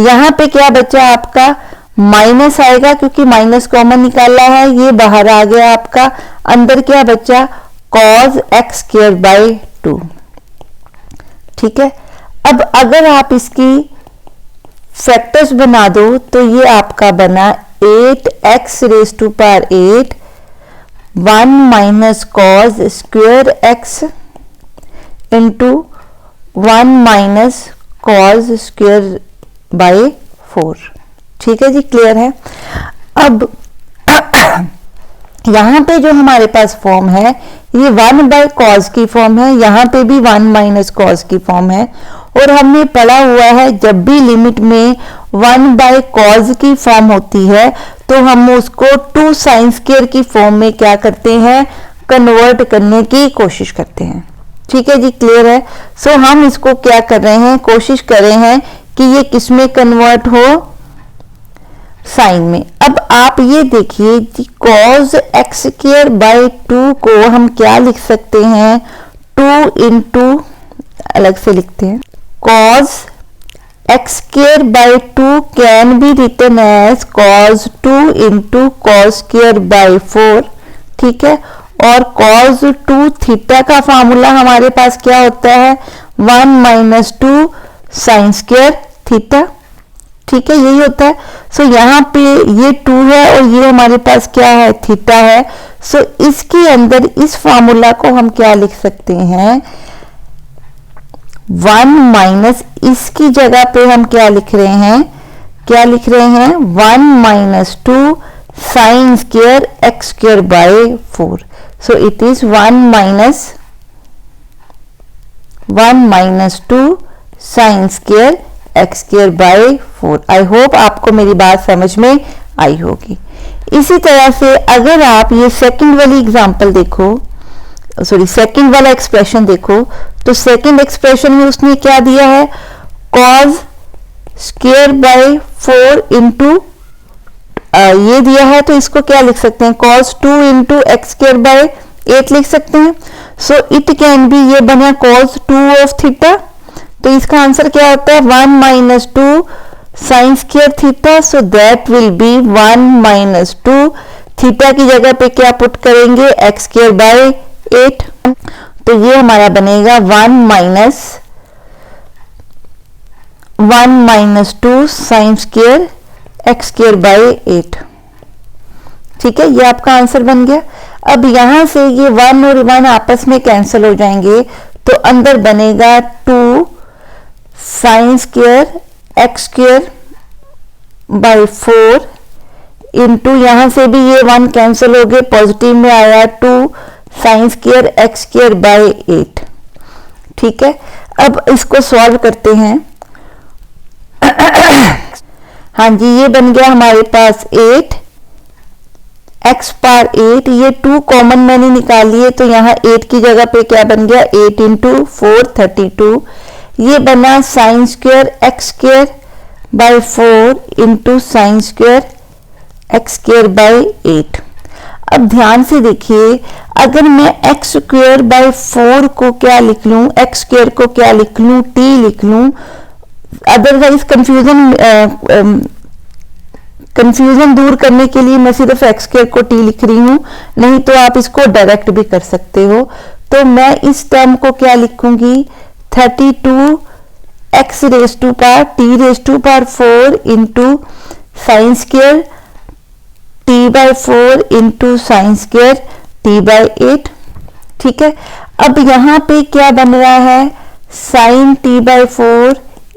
यहाँ पे क्या बचा आपका, माइनस आएगा क्योंकि माइनस कॉमन निकाला है, ये बाहर आ गया आपका। अंदर क्या बचा, cos x स्क्वायर बाई 2। ठीक है, अब अगर आप इसकी फैक्टर्स बना दो तो ये आपका बना 8x raise to power 8 1 minus cos square x into 1 minus cos square by 4। ठीक है जी, क्लियर है। अब यहाँ पे जो हमारे पास फॉर्म है ये 1/cos की फॉर्म है, यहाँ पे भी 1 माइनस कॉस की फॉर्म है। और हमने पढ़ा हुआ है जब भी लिमिट में 1/cos की फॉर्म होती है तो हम उसको 2 साइन स्क्वायर की फॉर्म में क्या करते हैं, कन्वर्ट करने की कोशिश करते हैं। ठीक है जी, क्लियर है। सो हम इसको क्या कर रहे हैं, कोशिश कर रहे हैं कि ये किस में कन्वर्ट हो, साइन में। अब आप ये देखिए कि कॉज एक्स स्क्वायर बाई 2 को हम क्या लिख सकते हैं, 2 इंटू, अलग से लिखते हैं, cos x square by 2 can be written as cos 2 into cos square by 4। ठीक है, और कॉज 2 थीटा का फॉर्मूला हमारे पास क्या होता है, 1 माइनस 2 साइन स्क्वायर थीटा। ठीक है, यही होता है। सो यहाँ पे ये 2 है और ये हमारे पास क्या है, थीटा है। सो इसके अंदर इस फॉर्मूला को हम क्या लिख सकते हैं, 1 माइनस, इसकी जगह पे हम क्या लिख रहे हैं, 1 minus 2 sine square x square by 4। So it is 1 minus 2 sine square x square by 4। I hope आपको मेरी बात समझ में आई होगी। इसी तरह से अगर आप ये सेकंड वाली एग्जांपल देखो, सेकंड वाला एक्सप्रेशन देखो, तो सेकंड एक्सप्रेशन में उसने क्या दिया है, कॉज स्क्वायर बाय 4 इंटू ये दिया है, तो इसको क्या लिख सकते हैं, cos 2 into x square by 8 लिख सकते हैं। सो इट कैन बी, ये बना cos 2 ऑफ थीटा, तो इसका आंसर क्या होता है, 1 minus 2 sine square theta. So that will be 1 minus 2, theta की जगह पे क्या पुट करेंगे, एक्स स्क्वायर बाय 8, तो ये हमारा बनेगा 1 minus 2 sine square x square by 8। ठीक है, ये आपका आंसर बन गया। अब यहां से ये 1 और 1 आपस में कैंसिल हो जाएंगे, तो अंदर बनेगा 2 sine square x square by 4 into, यहां से भी ये 1 कैंसिल हो गए, पॉजिटिव में आया 2 sine square x square by 8। ठीक है, अब इसको सॉल्व करते हैं। हाँ जी, ये बन गया हमारे पास 8 एक्स पावर 8, ये 2 कॉमन मैंने निकाल लिए, तो यहाँ 8 की जगह पे क्या बन गया, 8 इंटू 4 32। ये बना sign square x square by 4 into sine square x square by 8। अब ध्यान से देखिए, अगर मैं एक्स स्क्वायर बाय 4 को क्या लिख लूं, एक्स स्क्वायर को क्या लिख लूं, टी लिख लूं, अदरवाइज कंफ्यूजन दूर करने के लिए मैं सिर्फ एक्स स्क्वायर को टी लिख रही हूं, नहीं तो आप इसको डायरेक्ट भी कर सकते हो। तो मैं इस टर्म को क्या लिखूंगी, 32 x raise to power t raise to power 4 into sine square t by 4 into sine square t by 8। ठीक है, अब यहां पे क्या बन रहा है, sine t by 4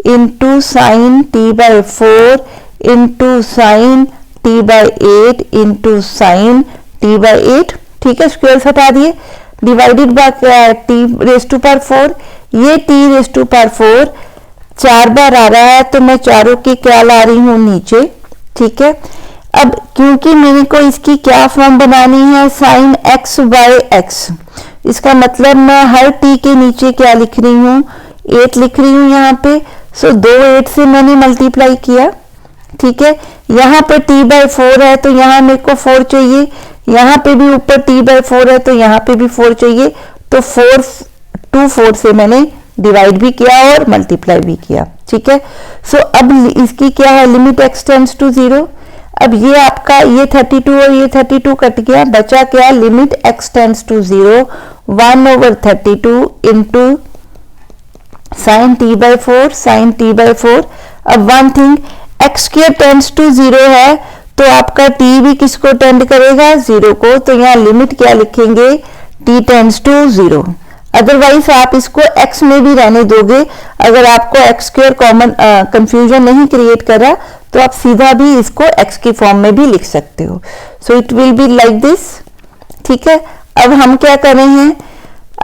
into sine t by 4 into sine t by 8 into sine t by 8। ठीक है, स्क्वायर हटा दिए, divided by t raise to power 4, ये टी रेज टू पावर 4 4 बार आ रहा है, तो मैं चारों की क्या ला रही हूं, नीचे। ठीक है, अब क्योंकि मेरे को इसकी क्या फॉर्म बनानी है, साइन एक्स बाय एक्स, इसका मतलब मैं हर टी के नीचे क्या लिख रही हूँ, 8 लिख रही हूँ यहाँ पे। सो 2 8 से मैंने मल्टीप्लाई किया। ठीक है, यहाँ पे टी बाय 4 है, तो यहाँ मेरे को 4 चाहिए, यहाँ पे भी ऊपर टी बाय 4 है, तो यहाँ पे भी 4 चाहिए, तो 4 से मैंने डिवाइड भी किया और मल्टीप्लाई भी किया। ठीक है, सो अब इसकी क्या है, लिमिट एक्स टेंड्स टू 0। अब ये आपका ये 32 और ये 32 कट गया, बचा क्या, limit x tends to 0 1/32 into sine t by 4 sine t by 4। अब one thing, x square tends to 0 है, तो आपका टी भी किसको टेंड करेगा, 0 को, तो यहाँ लिमिट क्या लिखेंगे, टी टेंड्स टू 0। अदरवाइज आप इसको x में भी रहने दोगे, अगर आपको एक्स स्क्वायर कॉमन कंफ्यूजन नहीं क्रिएट करा, तो आप सीधा भी इसको x की फॉर्म में भी लिख सकते हो। सो it will be like this. ठीक है, अब हम क्या कर रहे हैं,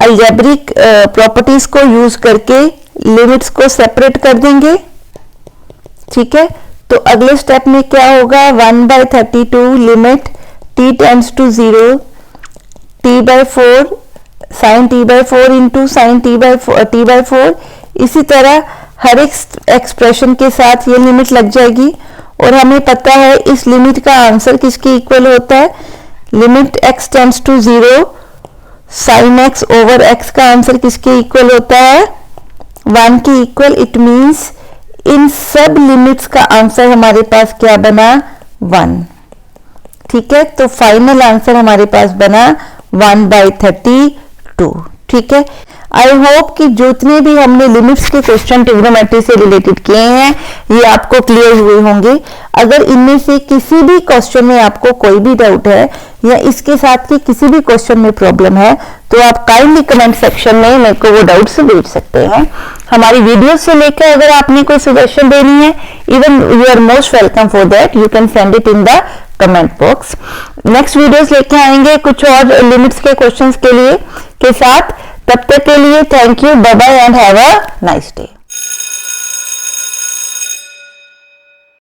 अलजेब्रिक प्रॉपर्टीज को यूज करके लिमिट्स को सेपरेट कर देंगे। ठीक है, तो अगले स्टेप में क्या होगा, 1/32 limit t tends to 0 t/4 sin t/4 into sine t/4। इसी तरह हर एक एक्सप्रेशन के साथ ये लिमिट लग जाएगी और हमें पता है इस लिमिट का आंसर किसके इक्वल होता है। Limit x tends to 0 sine x over x का आंसर किसके इक्वल होता है, 1 के इक्वल। इट मींस इन सब लिमिट्स का आंसर हमारे पास क्या बना, 1। ठीक है, तो फाइनल आंसर हमारे पास बना 1/32। ठीक है, आई होप कि जितने भी हमने लिमिट्स के क्वेश्चन ट्रिग्नोमेट्री से रिलेटेड किए हैं ये आपको क्लियर हुए होंगे। अगर इनमें से किसी भी क्वेश्चन में आपको कोई भी डाउट है या इसके साथ के किसी भी क्वेश्चन में प्रॉब्लम है तो आप काइंडली कमेंट सेक्शन में मेरे को वो डाउट्स भेज सकते हैं। हमारी वीडियो से लेकर अगर आपने कोई सजेशन देनी है, even you are most welcome for that, you can send it in the comment box. Next videos लेके आएंगे कुछ और लिमिट्स के क्वेश्चंस के साथ। तब तक के लिए thank you, bye bye and have a nice day.